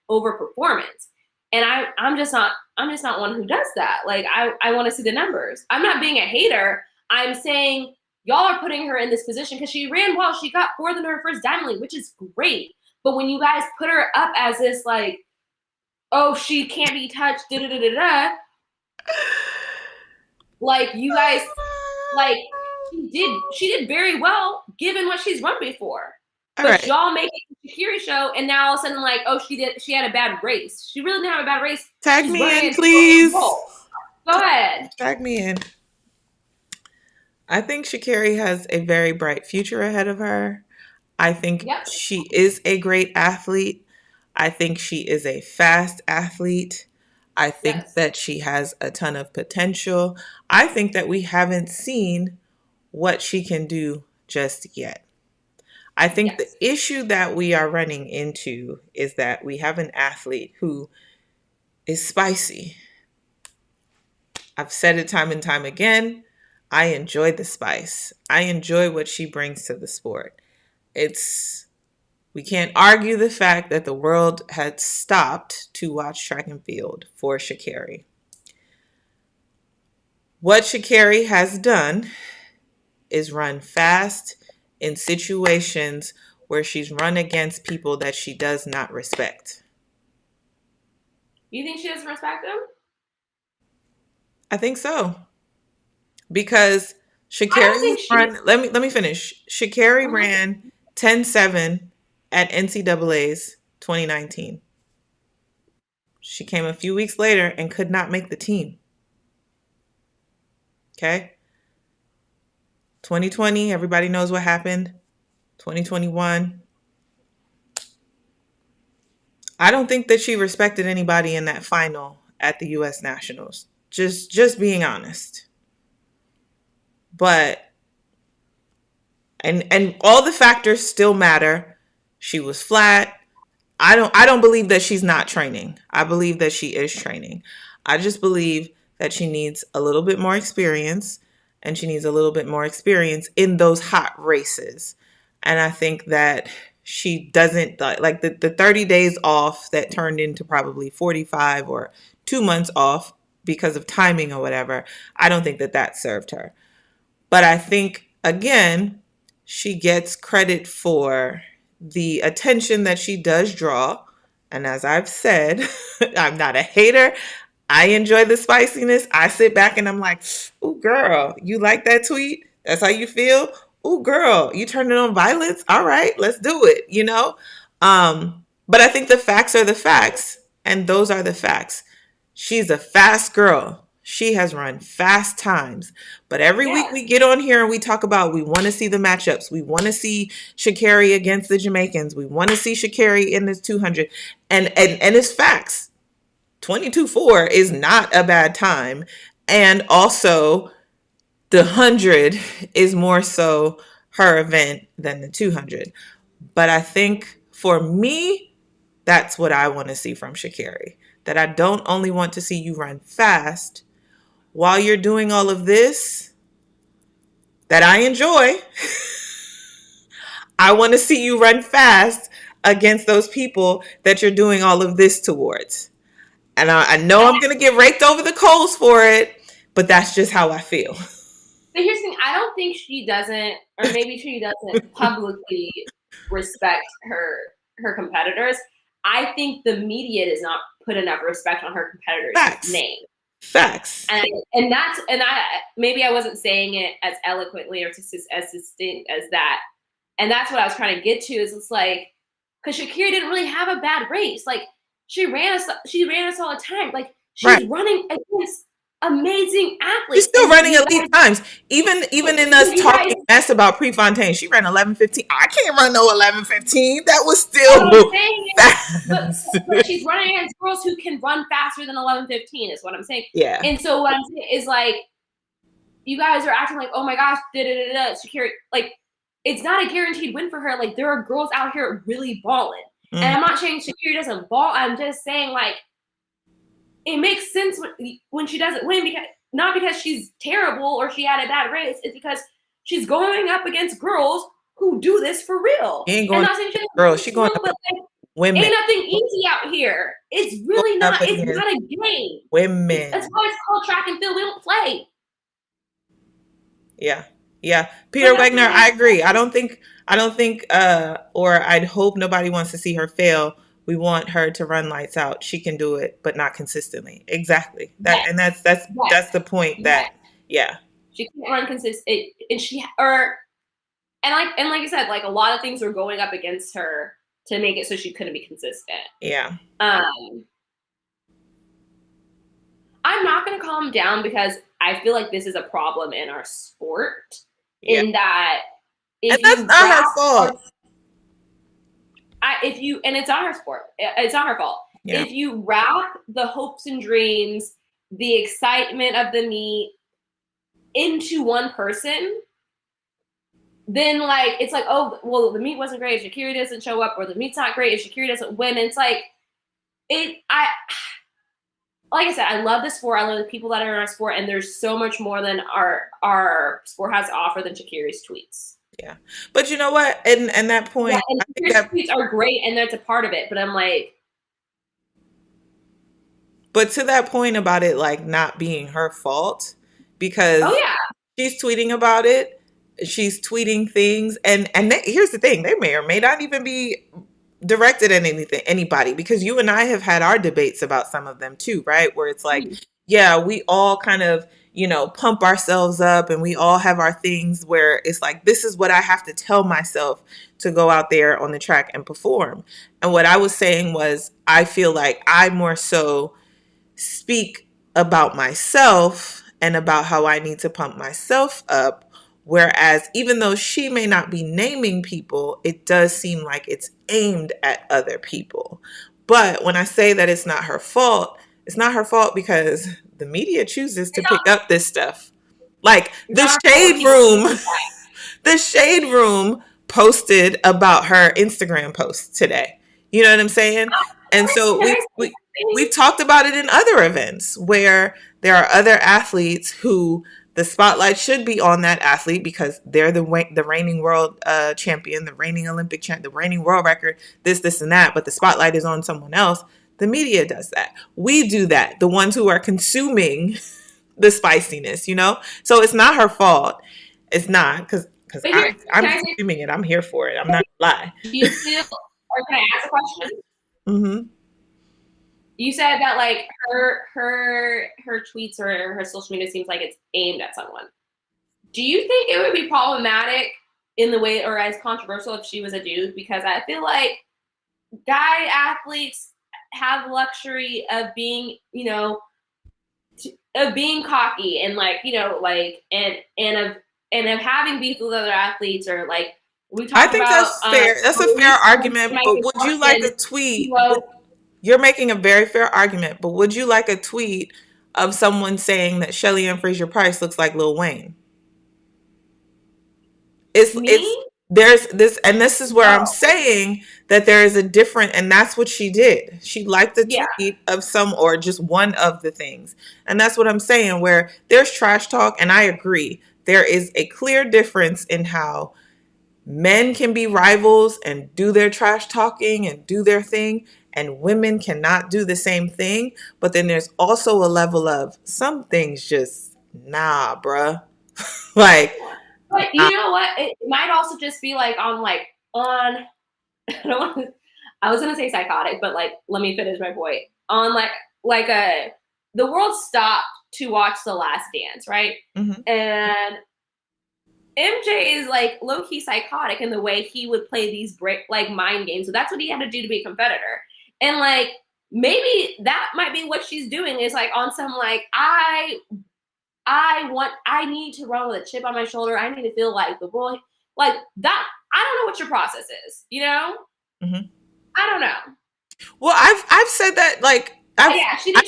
over performance, and I'm just not one who does that. Like, I want to see the numbers. I'm not being a hater. I'm saying y'all are putting her in this position because she ran well. She got 4th in her first diamond league, which is great. But when you guys put her up as this like, oh, she can't be touched, da da da da da. Like you guys, like she did very well given what she's run before. But right. Y'all make it a Shakiri show, and now all of a sudden, like, oh, she had a bad race. She really didn't have a bad race. Tag me in, please. Go ahead. Tag me in. I think Sha'Carri has a very bright future ahead of her. I think Yep. she is a great athlete. I think she is a fast athlete. I think Yes. that she has a ton of potential. I think that we haven't seen what she can do just yet. I think the Yes. issue that we are running into is that we have an athlete who is spicy. I've said it time and time again. I enjoy the spice. I enjoy what she brings to the sport. It's We can't argue the fact that the world had stopped to watch track and field for Sha'Carri. What Sha'Carri has done is run fast in situations where she's run against people that she does not respect. You think she doesn't respect him? I think so. Because I don't Sha'Carri think she. run let me finish. Sha'Carri Uh-huh. ran 10-7 at NCAA's 2019. She came a few weeks later and could not make the team. Okay? 2020, everybody knows what happened. 2021, I don't think that she respected anybody in that final at the US Nationals. Just being honest. But and all the factors still matter. She was flat. I don't believe that she's not training. I believe that she is training. I just believe that she needs a little bit more experience, and she needs a little bit more experience in those hot races. And I think that she doesn't like the 30 days off that turned into probably 45 or 2 months off because of timing or whatever. I don't think that that served her. But I think, again, she gets credit for the attention that she does draw. And as I've said, I'm not a hater. I enjoy the spiciness. I sit back and I'm like, ooh, girl, you like that tweet? That's how you feel? Ooh, girl, you turning on violence? All right, let's do it, you know? But I think the facts are the facts, and those are the facts. She's a fast girl. She has run fast times. But every week Yes. we get on here and we talk about we want to see the matchups. We want to see Sha'Carri against the Jamaicans. We want to see Sha'Carri in this 200. And it's facts. 22-4 is not a bad time. And also the 100 is more so her event than the 200. But I think for me, that's what I want to see from Sha'Carri. That I don't only want to see you run fast while you're doing all of this that I enjoy. I want to see you run fast against those people that you're doing all of this towards. And I know And I'm going to get raked over the coals for it, but that's just how I feel. but here's the thing: I don't think she doesn't, or maybe she doesn't publicly respect her competitors. I think the media does not put enough respect on her competitors' Facts. name. Facts. And that's and I maybe I wasn't saying it as eloquently or as distinct as that. And that's what I was trying to get to. Is it's like because Sha'Carri didn't really have a bad race. Like she ran us all the time. Like Right. she's running against amazing She's athletes, still and running elite times. Even in us you guys talking mess about Prefontaine, she ran 11:15. I can't run no 11:15. That was What I'm still saying is, fast. but she's running against girls who can run faster than 11:15. Is what I'm saying. Yeah. And so what I'm saying is like, you guys are acting like, oh my gosh, da da da da. Sha'Carri, like, it's not a guaranteed win for her. Like, there are girls out here really balling, and Mm. I'm not saying Sha'Carri doesn't ball. I'm just saying like, it makes sense when she doesn't win because not because she's terrible or she had a bad race. It's because she's going up against girls who do this for real. She ain't And going up not saying she doesn't do girls. this She for going real, up but like, women. ain't nothing easy out here. It's Going really up not. It's against not a game. That's women. why it's called track and field. We don't play. Yeah. Yeah. Like Peter I'm Wagner, saying, I agree. I don't think or I'd hope nobody wants to see her fail. We want her to run lights out. She can do it, but not consistently. Exactly. yes, yes, That's the point yes. that yeah. She can't run consistent, and and like I said, like a lot of things were going up against her to make it so she couldn't be consistent. Yeah. Um, I'm not going to calm down because I feel like this is a problem in our sport, Yeah. in that And if that's you not her wrap our fault. if you and it's not her sport. It's not her fault. Yeah. If you wrap the hopes and dreams, the excitement of the meet into one person, then like it's like, oh well, the meet wasn't great if Sha'Carri doesn't show up, or the meet's not great if Sha'Carri doesn't win. And it's like like I said, I love the sport. I love the people that are in our sport, and there's so much more than our sport has to offer than Sha'Carri's tweets. Yeah. But you know what? And that Yeah, point, and I think Sha'Carri's that, tweets are great, and that's a part of it. But I'm like, but to that point about it like not being her fault, because oh yeah, she's tweeting about it, she's tweeting things, and here's the thing: they may or may not even be directed at anybody, because you and I have had our debates about some of them too, right? Where it's like, yeah, we all kind of, pump ourselves up, and we all have our things where it's like, this is what I have to tell myself to go out there on the track and perform. And what I was saying was, I feel like I more so speak about myself and about how I need to pump myself up. Whereas, even though she may not be naming people, it does seem like it's aimed at other people. But when I say that it's not her fault, it's not her fault because the media chooses to it's not, pick up this stuff. Like it's not her fault when the shade room posted about her Instagram post today. You know what I'm saying? And so can I we've talked about it in other events where there are other athletes who the spotlight should be on that athlete because they're the reigning world champion, the reigning Olympic champ, the reigning world record, this, and that. But the spotlight is on someone else. The media does that. We do that. The ones who are consuming the spiciness, So it's not her fault. It's not, because But here, I'm can I say, consuming it. I'm here for it. I'm not gonna lie. do you feel, or can I ask a question? Mm-hmm. You said that like her tweets or her social media seems like it's aimed at someone. Do you think it would be problematic in the way, or as controversial, if she was a dude? Because I feel like guy athletes have luxury of being, of being cocky and like, like and of having beef with other athletes, or like we I talked think about that's fair. That's a fair argument. But would you like a tweet? You're making a very fair argument. But would you like a tweet of someone saying that Shelly Ann Fraser Price looks like Lil Wayne? It's me? there's this, and this is where I'm No. saying that there is a different, and that's what she did. She liked the Yeah. tweet of some, or just one of the things. And that's what I'm saying, where there's trash talk, and I agree. There is a clear difference in how men can be rivals and do their trash talking and do their thing, and women cannot do the same thing. But then there's also a level of some things just, nah, bruh. Like, But you know what? It might also just be like on I don't want to, I was gonna say psychotic, but like let me finish my point. On like a the world stopped to watch The Last Dance, right? mm-hmm. And MJ is like low key psychotic in the way he would play these like mind games. So that's what he had to do to be a competitor. And like maybe that might be what she's doing, is like on some like I need to run with a chip on my shoulder. I need to feel like the boy, like that. I don't know what your process is, Mm-hmm. I don't know. Well, I've said that, like, Yeah, she did.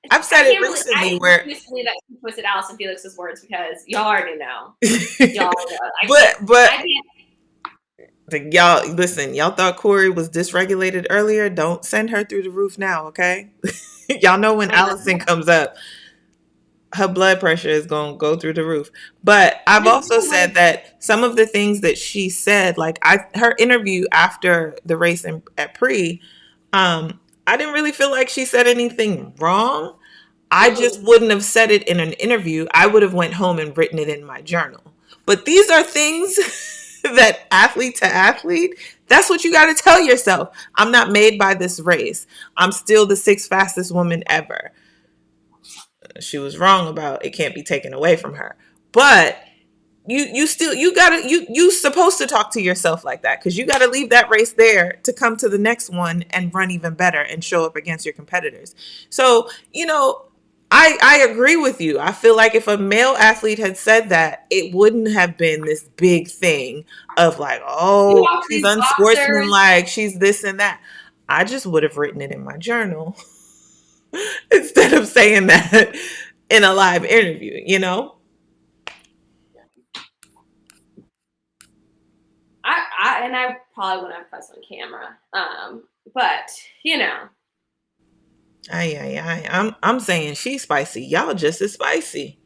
I've said it recently where I believe that she twisted Allison Felix's words, because y'all already know. Y'all know. but I can't. y'all listen, y'all thought Kori was dysregulated earlier. Don't send her through the roof now, okay? Y'all know when Allison comes up, her blood pressure is going to go through the roof. But I've also said that some of the things that she said, like her interview after the race at Pre, I didn't really feel like she said anything wrong. I just wouldn't have said it in an interview. I would have went home and written it in my journal. But these are things that athlete to athlete, that's what you got to tell yourself. I'm not made by this race. I'm still the sixth fastest woman ever. She was wrong about it can't be taken away from her. But you supposed to talk to yourself like that, because you got to leave that race there to come to the next one and run even better and show up against your competitors. So, I agree with you. I feel like if a male athlete had said that, it wouldn't have been this big thing of like, You oh, watch she's these boxers. unsportsmanlike, she's this and that. I just would have written it in my journal instead of saying that in a live interview, you know? I probably wouldn't have pressed on camera. But you know, I'm saying she's spicy. Y'all just as spicy.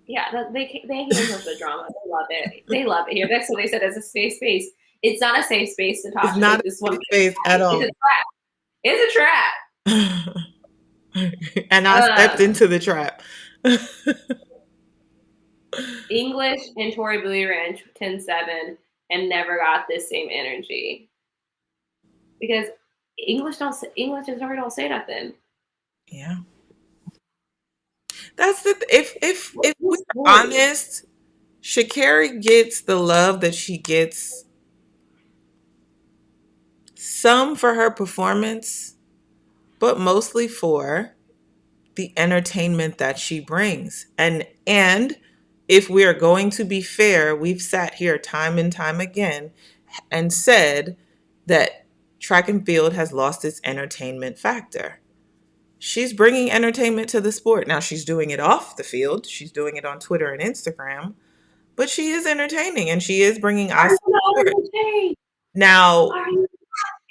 yeah, they handle the drama. They love it. They love it here. That's what they said as a safe space. It's not a safe space, It's Natasha. not They a just want safe to. space at It's all. a trap. It's a trap. And I stepped Um, into the trap. English and Tori Bowie ran 10-7 and never got this same energy because English and Tori don't say nothing. Yeah. That's the if we're Who's Tori? honest, Sha'Carri gets the love that she gets, some for her performance, but mostly for the entertainment that she brings. And if we are going to be fair, we've sat here time and time again and said that track and field has lost its entertainment factor. She's bringing entertainment to the sport. Now she's doing it off the field. She's doing it on Twitter and Instagram, but she is entertaining and she is bringing Are eyes you to the not sport. entertained? Now, Are you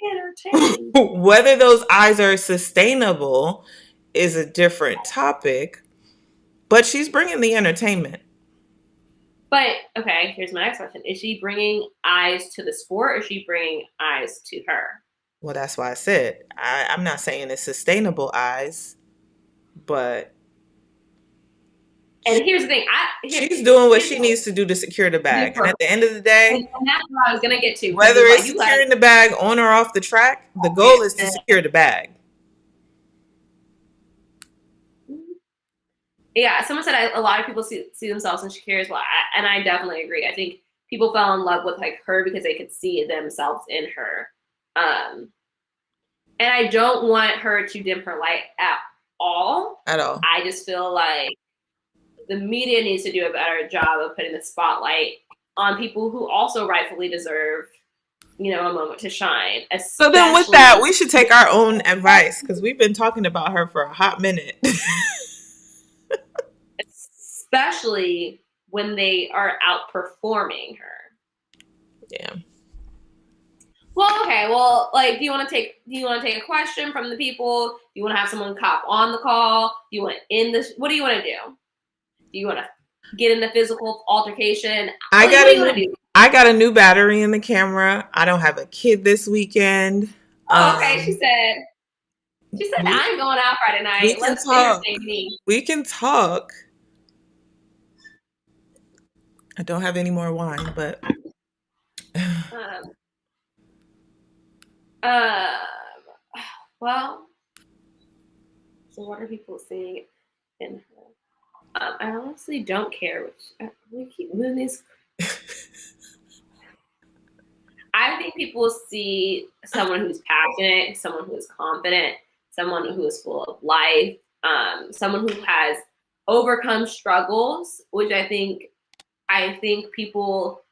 not entertained? whether those eyes are sustainable is a different topic, but she's bringing the entertainment. But okay, here's my next question: is she bringing eyes to the sport, or is she bringing eyes to her? Well, that's why I said I'm not saying it's sustainable eyes, but And here's the thing: she's doing what here's she needs to do to secure the bag. And different, at the end of the day, and that's what I was gonna get to because whether it's like it's you gotta. securing the bag on or off the track, the goal is to secure the bag. Yeah, someone said a lot of people see themselves in Shakira as well, and I definitely agree. I think people fell in love with like her because they could see themselves in her, and I don't want her to dim her light at all. At all. I just feel like the media needs to do a better job of putting the spotlight on people who also rightfully deserve, a moment to shine. So then with that, we Especially, should take our own advice because we've been talking about her for a hot minute. especially when they are outperforming her. Yeah. Well, okay. Well, like, do you want to take a question from the people? Do you want to have someone cop on the call? Do you want to end this? What do you want to do? Do you want to get in a physical altercation? Like, what do you want to do? I got a new battery in the camera. I don't have a kid this weekend. Oh, okay. She said We, I'm going out Friday we night. can Let's talk. entertain me. We can talk. I don't have any more wine, but Um, um, well, so what are people seeing in her? I honestly don't care. We keep moving these. I think people see someone who's passionate, someone who is confident, someone who is full of life, someone who has overcome struggles, which I think people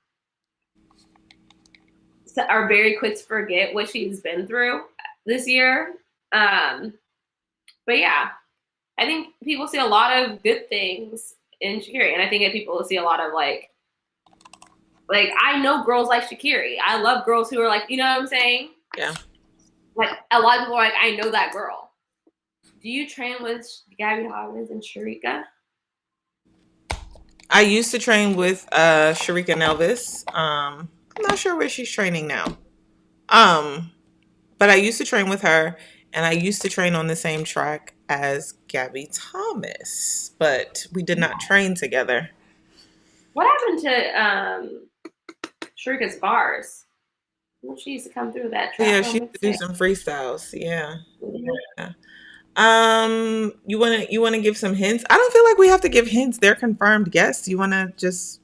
are very quick to forget what she's been through this year. But yeah, I think people see a lot of good things in Shakira, and I think that people see a lot of like I know girls like Shakira. I love girls who are like, you know what I'm saying? yeah. Like a lot of people are like, I know that girl. Do you train with Gabby Hobbins and Sharika? I used to train with Sharika Nelvis. I'm not sure where she's training now. But I used to train with her, and I used to train on the same track as Gabby Thomas, but we did not train together. What happened to Sharika's bars? Well, she used to come through that Yeah, track she on used to do mixtape. some freestyles. Yeah. Mhm. Yeah. You wanna give some hints? I don't feel like we have to give hints. They're confirmed guests. You wanna just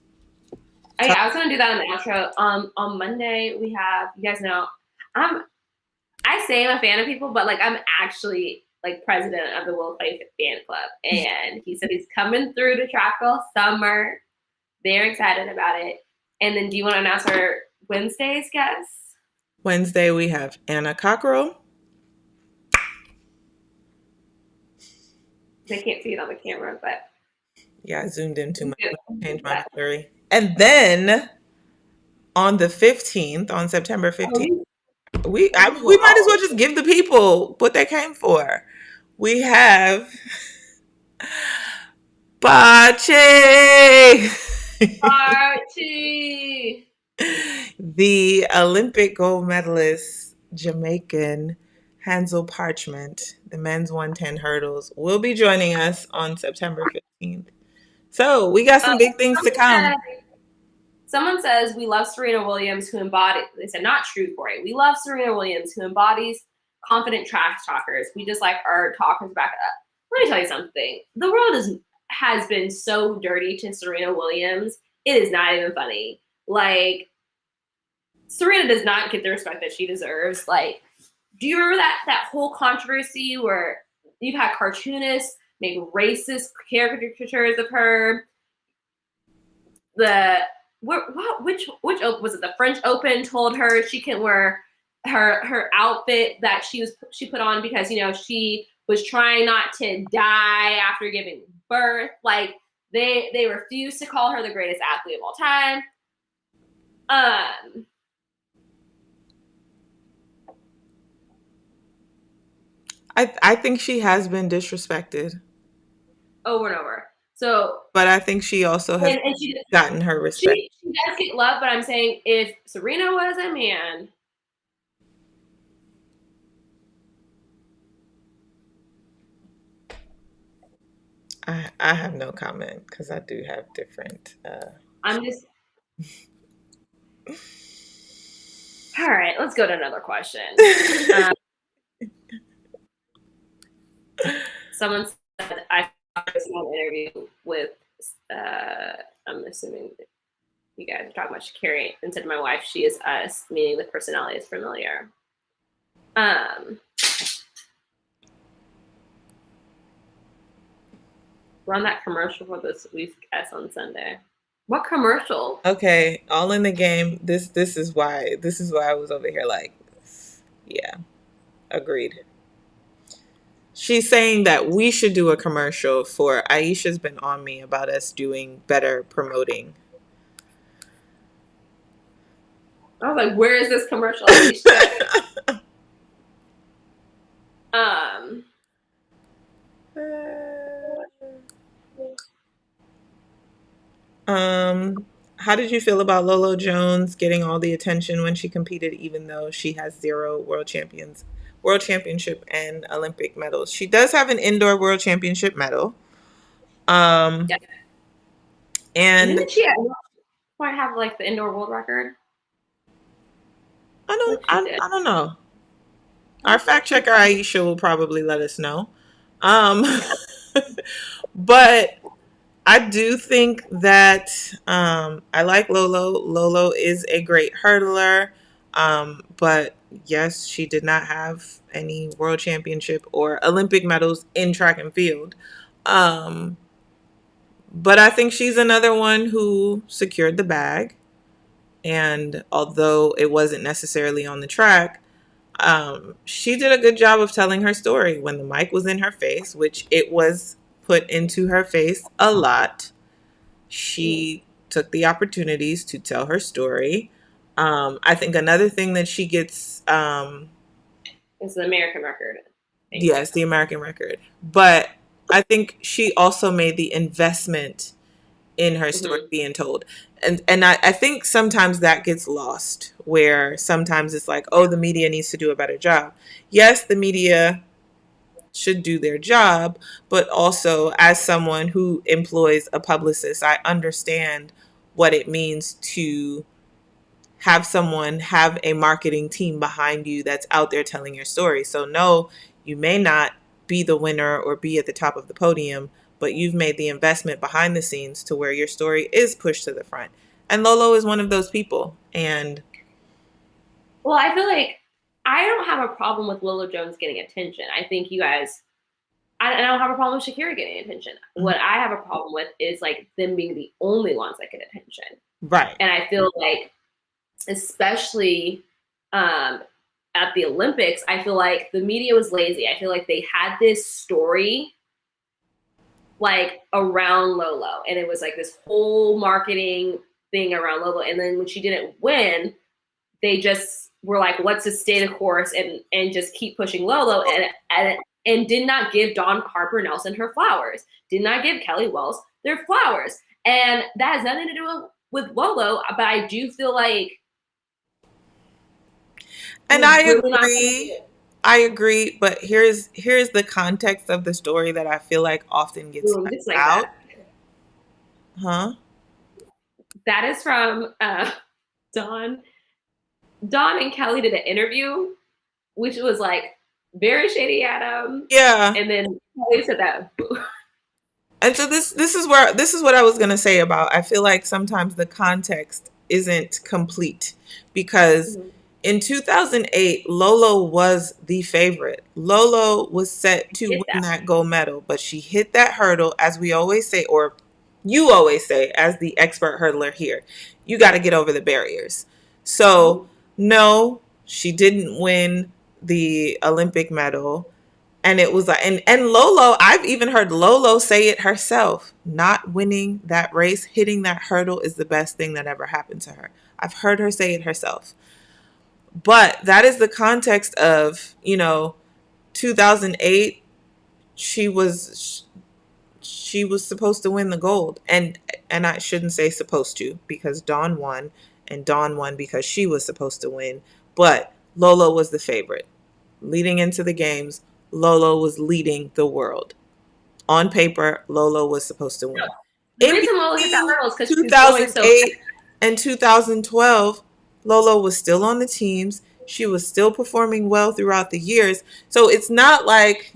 Oh talk? yeah, I was gonna do that in the outro. On Monday we have, you guys know, I say I'm a fan of people, but like I'm actually like president of the Will Clay fan club, and he said he's coming through to Track Girl Summer. They're excited about it. And then, do you want to announce our Wednesday's guests? Wednesday we have Anna Cockrell. They can't see it on the camera, but Yeah, I zoomed in too much. Change my story. And then on the 15th, on September 15th, we might as well just give the people what they came for. We have Pache, Archie. the Olympic gold medalist, Jamaican Hansel Parchment, the men's 110 hurdles, will be joining us on September 15th. So we got some big things to come. Someone says we love Serena Williams, who embodies. They said not true, Kori. We love Serena Williams, who embodies confident trash talkers. We just like our talkers back up. Let me tell you something. The world has been so dirty to Serena Williams. It is not even funny. Like, Serena does not get the respect that she deserves. Like, do you remember that whole controversy where you've had cartoonists make racist caricatures of her? Which was it? The French Open told her she can wear her outfit that she put on because she was trying not to die after giving birth. Like, they refused to call her the greatest athlete of all time. I think she has been disrespected over and over. So, but I think she also has gotten her respect. She does get love, but I'm saying if Serena was a man, I have no comment because I do have different. I'm just. All right, let's go to another question. Someone said I was in an interview with. I'm assuming you guys are talking about Kori and said to my wife, she is us, meaning the personality is familiar. Run that commercial for this week's guest on Sunday. What commercial? Okay, All in the Game. This is why I was over here like, yeah, agreed. She's saying that we should do a commercial for Aisha's been on me about us doing better promoting. I was like, where is this commercial, Aisha? How did you feel about Lolo Jones getting all the attention when she competed, even though she has 0 world championship and Olympic medals? She does have an indoor world championship medal. Yeah. And didn't she might have like the indoor world record? I don't know. Our fact checker Aisha will probably let us know. But I do think that I like Lolo. Lolo is a great hurdler. But yes, she did not have any world championship or Olympic medals in track and field. But I think she's another one who secured the bag. And although it wasn't necessarily on the track, she did a good job of telling her story when the mic was in her face, which it was put into her face a lot. She took the opportunities to tell her story. I think another thing that she gets is the American record. Yes, the American record. But I think she also made the investment in her story being told. And I think sometimes that gets lost, where sometimes it's like, oh, the media needs to do a better job. Yes, the media should do their job, but also as someone who employs a publicist, I understand what it means to have someone have a marketing team behind you that's out there telling your story. So no, you may not be the winner or be at the top of the podium, but you've made the investment behind the scenes to where your story is pushed to the front. And Lolo is one of those people. And well, I feel like I don't have a problem with Lolo Jones getting attention. I think you guys I don't have a problem with Shakira getting attention. What I have a problem with is like them being the only ones that get attention. Right. And I feel like, especially at the Olympics, I feel like the media was lazy. I feel like they had this story like around Lolo, and it was like this whole marketing thing around Lolo. And then when she didn't win, they just were like, "What's the state of course?" and just keep pushing Lolo, and did not give Dawn Harper Nelson her flowers. Did not give Kelly Wells their flowers, and that has nothing to do with Lolo. But I do feel like, and I agree. I agree, but here's the context of the story that I feel like often gets left just like out. that. Huh? That is from Dawn. Dawn and Kelly did an interview, which was like very shady at him. Yeah. And then Kelly said that. And so this is what I was going to say about, I feel like sometimes the context isn't complete because in 2008 Lolo was the favorite. Lolo was set to win that gold medal, but she hit that hurdle, as we always say, or you always say as the expert hurdler here. You got to get over the barriers. So no, she didn't win the Olympic medal. And it was like, and Lolo, I've even heard Lolo say it herself. Not winning that race, hitting that hurdle is the best thing that ever happened to her. I've heard her say it herself. But that is the context of, 2008. She was supposed to win the gold. And I shouldn't say supposed to, because Dawn won, and Dawn won because she was supposed to win. But Lolo was the favorite. Leading into the games, Lolo was leading the world. On paper, Lolo was supposed to win. The reason Lolo hit that hurdle is because 2008 and 2012, Lolo was still on the teams. She was still performing well throughout the years. So it's not like,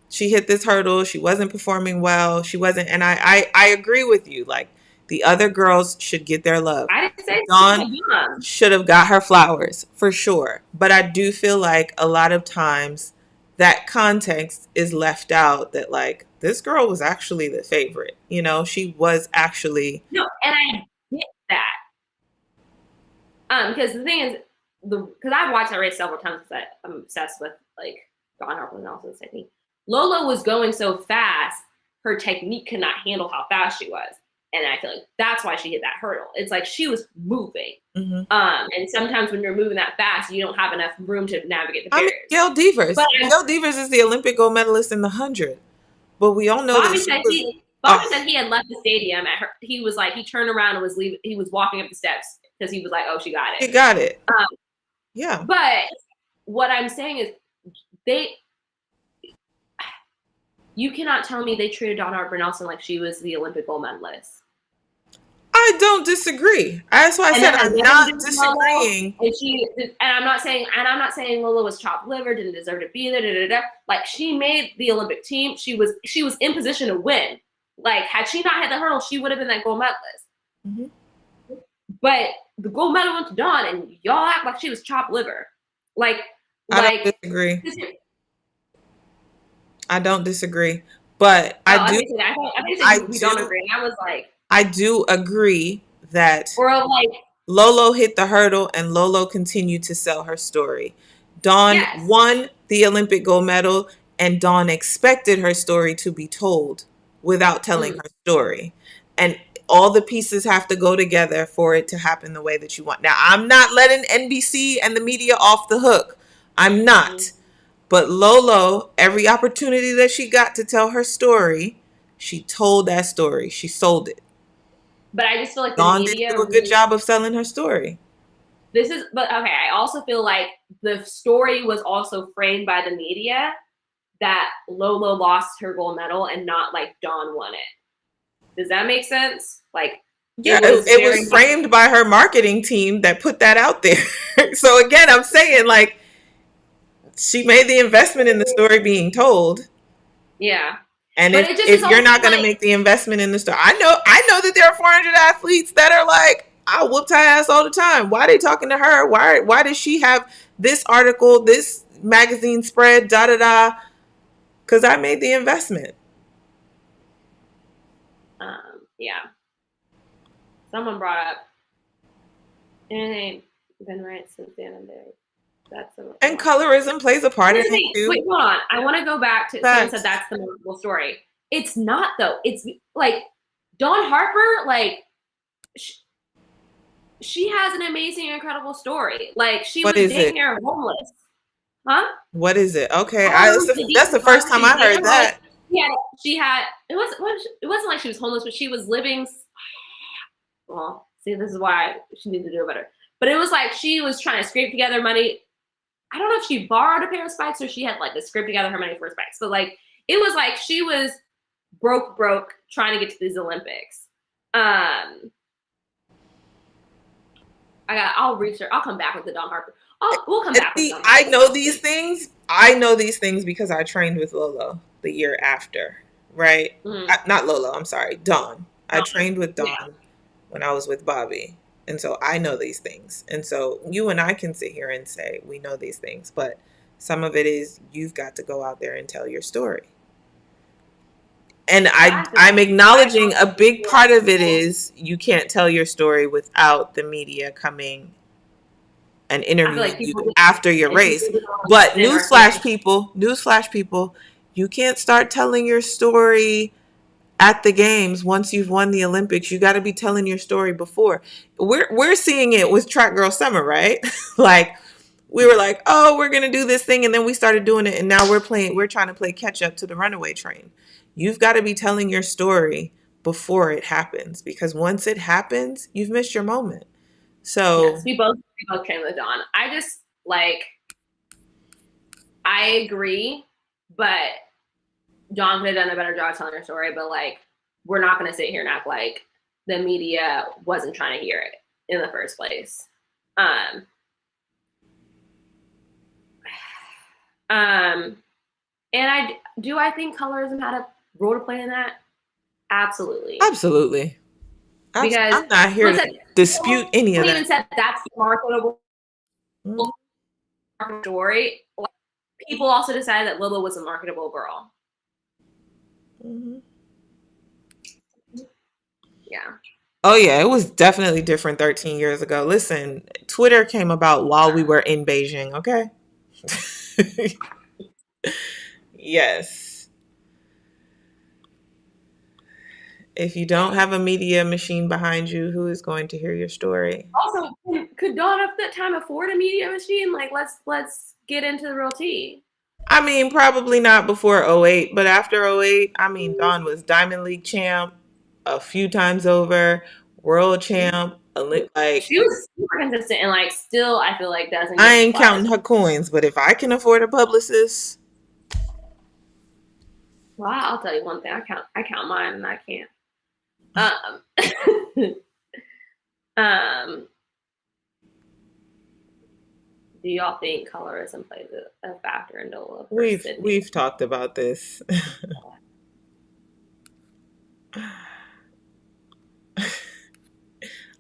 she hit this hurdle, she wasn't performing well, she wasn't. And I agree with you. Like, the other girls should get their love. I didn't say Dawn should have got her flowers for sure. But I do feel like a lot of times that context is left out, that like, this girl was actually the favorite. She was actually. No, and I get that. Because the thing is, because I've watched that race several times because I'm obsessed with like Dawn Harper Nelson's technique. Lolo was going so fast, her technique could not handle how fast she was. And I feel like that's why she hit that hurdle. It's like she was moving. Mm-hmm. And sometimes when you're moving that fast, you don't have enough room to navigate the barriers. Gail Devers. Gail Devers is the Olympic gold medalist in the 100. But we all know Bobby said he had left the stadium at her. He was like, he turned around and was leaving. He was walking up the steps because he was like, oh, she got it. She got it. Yeah. But what I'm saying is you cannot tell me they treated Dawn Harper Nelson like she was the Olympic gold medalist. I don't disagree. That's why I said I'm not disagreeing. And I'm not saying Lola was chopped liver, didn't deserve to be there. Like, she made the Olympic team. She was in position to win. Like, had she not had the hurdle, she would have been that gold medalist. Mm-hmm. But the gold medal went to Dawn, and y'all act like she was chopped liver. I don't disagree. I don't disagree, but I do. We don't agree. And I was like, I do agree that or like Lolo hit the hurdle and Lolo continued to sell her story. Dawn won the Olympic gold medal, and Dawn expected her story to be told without telling her story. And all the pieces have to go together for it to happen the way that you want. Now, I'm not letting NBC and the media off the hook. I'm not. But Lolo, every opportunity that she got to tell her story, she told that story. She sold it. But I just feel like Dawn didn't do a good job of selling her story. But okay, I also feel like the story was also framed by the media that Lolo lost her gold medal and not like Dawn won it. Does that make sense? Like, yeah, it was framed by her marketing team that put that out there. So again, I'm saying, like, she made the investment in the story being told. Yeah. And if you're not going to make the investment in the story, I know that there are 400 athletes that are like, I'll whoop her ass all the time. Why are they talking to her? Why does she have this article, this magazine spread, da da da? Because I made the investment. Yeah. Someone brought up, and it ain't been right since the end of the day. That's a And colorism plays a part in Here's the it thing. too. Wait, hold on. I want to go back to someone said Facts. that's the memorable story. It's not though. It's like Dawn Harper, like she has an amazing, incredible story. Like she What was is dang it? near homeless, huh? What is it? Okay, The that's the first discus. time She was I dang heard near homeless. that. Yeah, she had. It wasn't like she was homeless, but she was living. Well, see, this is why she needed to do it better. But it was like she was trying to scrape together money. I don't know if she borrowed a pair of spikes or she had like to scrape together her money for spikes. But like it was like she was broke, trying to get to these Olympics. I'll research. I'll come back with the Dawn Harper. We'll come back with See, Dawn I Harper. know these things. I know these things because I trained with Lolo the year after, right? Mm-hmm. Not Lolo. I'm sorry, Dawn. I Dawn. trained with Dawn Yeah. when I was with Bobby, and so I know these things. And so you and I can sit here and say we know these things, but some of it is you've got to go out there and tell your story. And I'm acknowledging a big part of it is you can't tell your story without the media coming and I feel interviewing like you people after your and race. people But understand. newsflash people, you can't start telling your story at the games once you've won the Olympics. You got to be telling your story before. We're seeing it with Track Girl Summer, right? Like we were like, "Oh, we're going to do this thing," and then we started doing it, and now we're trying to play catch up to the runaway train. You've got to be telling your story before it happens, because once it happens, you've missed your moment. Yes, So, we both came with Dawn. I just like I agree, but Dawn could have done a better job telling her story. But like, we're not going to sit here and act like the media wasn't trying to hear it in the first place. Um, and I think colorism had a role to play in that. Absolutely, absolutely. because I'm not here like to I said, dispute any of someone that. even said that's the marketable Mhm. story. Like, people also decided that Lola was a marketable girl. Mhm. Yeah. Oh yeah, it was definitely different 13 years ago. Listen, Twitter came about while we were in Beijing, okay? Yes. If you don't have a media machine behind you, who is going to hear your story? Also, could Dawn at that time afford a media machine? Like, let's get into the real tea. I mean, probably not before '08, but after '08, I mean, Dawn was Diamond League champ a few times over, world champ, like She was super consistent and like still, I feel like doesn't I get the ain't counting flowers. her coins, but if I can afford a publicist, Well, I'll tell you one thing. I count mine, and I can't. Um, um, do y'all think colorism plays a factor in Lola for Sydney? we've talked about this.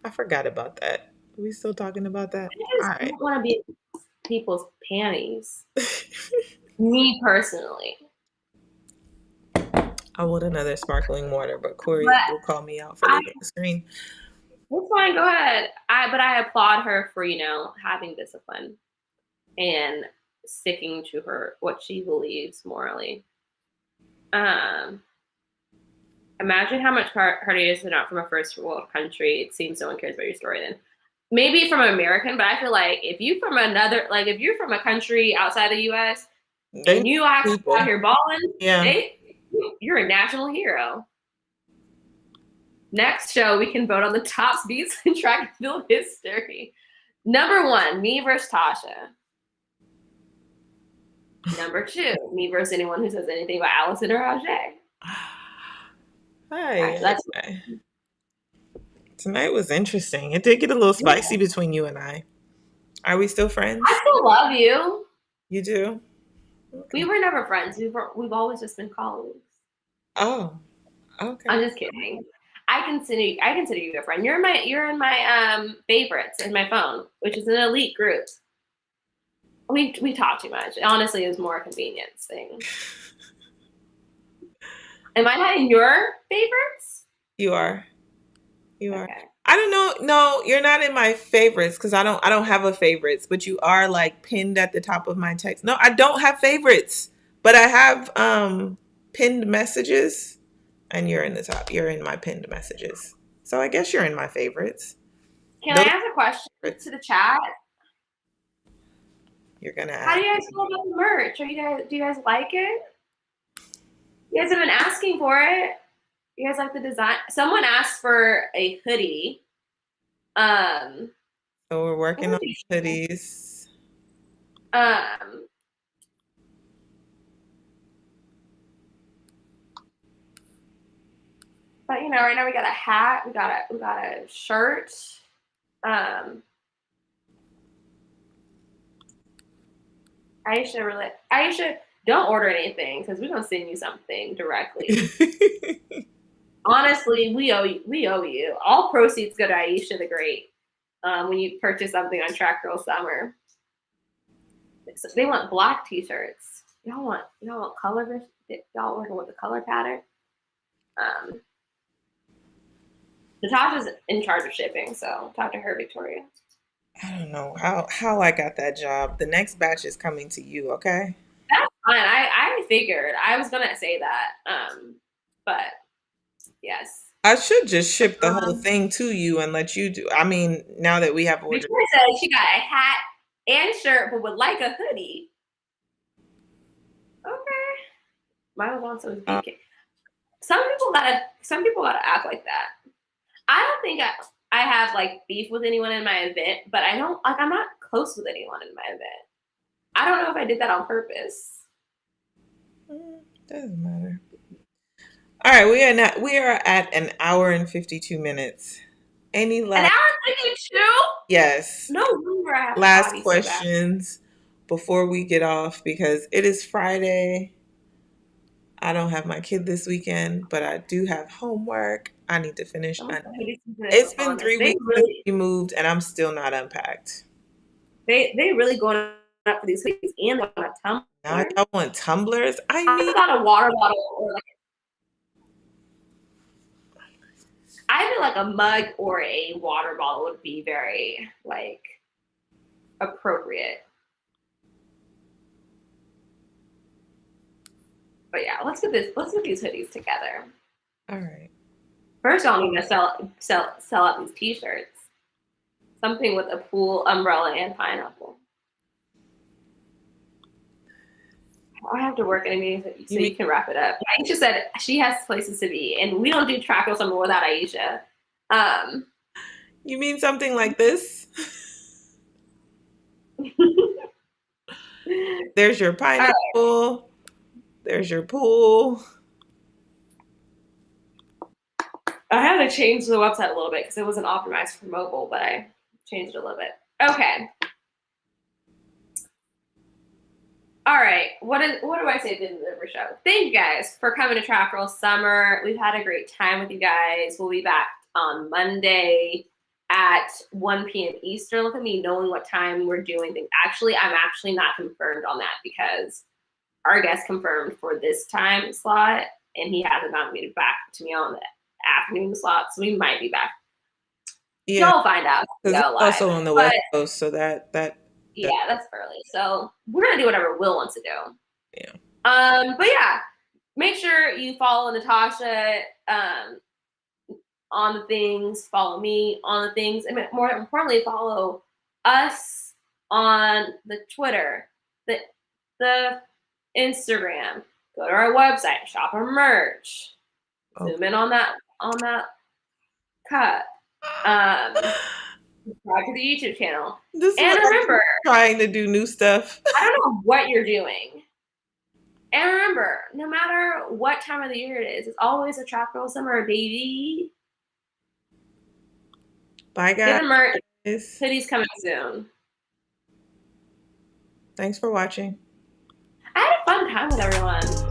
I forgot about that. Are we still talking about that? I All just right. don't want to be in people's panties. Me personally, I want another sparkling water, but Kori but will call me out for I leaving the screen. it's fine. Go ahead. But I applaud her for having discipline and sticking to what she believes morally. Um, Imagine how much harder it is to not from a first world country. It seems no one cares about your story then. Maybe from an American, but I feel like if you're from a country outside the U.S. They and need you actually out people. here balling, Yeah. you're a national hero. Next show, we can vote on the top speeds in track and field history. Number 1, me versus Tasha. Number 2, me versus anyone who says anything about Allison or Ajay. Hi. That's Tonight was interesting. It did get a little spicy yeah. between you and I. Are we still I friends? still love you. You do? We Okay. were never friends. We've always just been colleagues. Oh, okay. I'm just kidding. I consider you a friend. You're in my favorites in my phone, which is an elite group. We talk too much. Honestly, it was more a convenience thing. Am I not in your favorites? You are. You are. Okay. I don't know. No, you're not in my favorites because I don't have a favorites, but you are like pinned at the top of my text. No, I don't have favorites, but I have pinned messages, and you're in the top. You're in my pinned messages. So I guess you're in my favorites. Can I Those ask a question favorites to the chat? you're gonna How do ask. you guys feel about the merch? Do you guys like it? You guys have been asking for it. You guys like the design? Someone asked for a hoodie. Um, So we're working on hoodies. um, but you know, right now we got a hat, we got a shirt. Um, Aisha, don't order anything because we're gonna send you something directly. Honestly, we owe you. All proceeds go to Aisha the Great. When you purchase something on Track Girl Summer, so they want black T-shirts. Y'all want color? Y'all working with the color pattern? Um, Natasha's in charge of shipping, so talk to her, Victoria. I don't know how I got that job. The next batch is coming to you, okay? That's fine. I figured I was gonna say that. But yes. I should just ship the whole Um, thing to you and let you do. I mean, now that we have ordered. Victoria said she got a hat and shirt, but would like a hoodie. Okay. Mine was on some BK. Some people gotta act like that. I don't think I have like beef with anyone in my event, but I don't like I'm not close with anyone in my event. I don't know if I did that on purpose. Doesn't matter. All right, we are at an hour and 52 minutes. Any An last hour and 52? yes, No wonder I have a last body so bad. questions before we get off because it is Friday. I don't have my kid this weekend, but I do have homework. I need to finish. It's been 3 weeks since we moved, and I'm still not unpacked. They really going up for these weeks and on a tumbler. Now y'all want tumblers? I I mean, thought a water bottle or like I feel like a mug or a water bottle would be very like appropriate. But yeah, let's get these hoodies together. all right. First, I'll need to sell out these T-shirts. Something with a pool, umbrella, and pineapple. I have to work in a meeting so you can wrap it up. Aisha said she has places to be, and we don't do Track or Summer without Aisha. You mean something like this? There's your pineapple. Right. There's your pool. I had to change the website a little bit because it wasn't optimized for mobile, but I changed it a little bit. Okay. All right. What do I say at the end of the show? Thank you guys for coming to Track Girl Summer. We've had a great time with you guys. We'll be back on Monday at 1 p.m. Eastern. Look at me knowing what time we're doing things. Actually, I'm actually not confirmed on that because our guest confirmed for this time slot, and he hasn't gotten me back to me on the afternoon slot, so we might be back. Yeah, you'll find out. Because it's also on the West Coast, so that yeah, that's early. So we're gonna do whatever Will wants to do. Yeah. But yeah, make sure you follow Natasha on the things, follow me on the things, and more importantly, follow us on the Twitter, the Instagram. Go to our website, shop our merch. Zoom in on that cut. Subscribe to the YouTube channel. And remember, trying to do new stuff. I don't know what you're doing. And remember, no matter what time of the year it is, it's always a Track Girl Summer, baby. Bye, guys. Get the merch. Hoodie's coming soon. Thanks for watching. I had a fun time with everyone.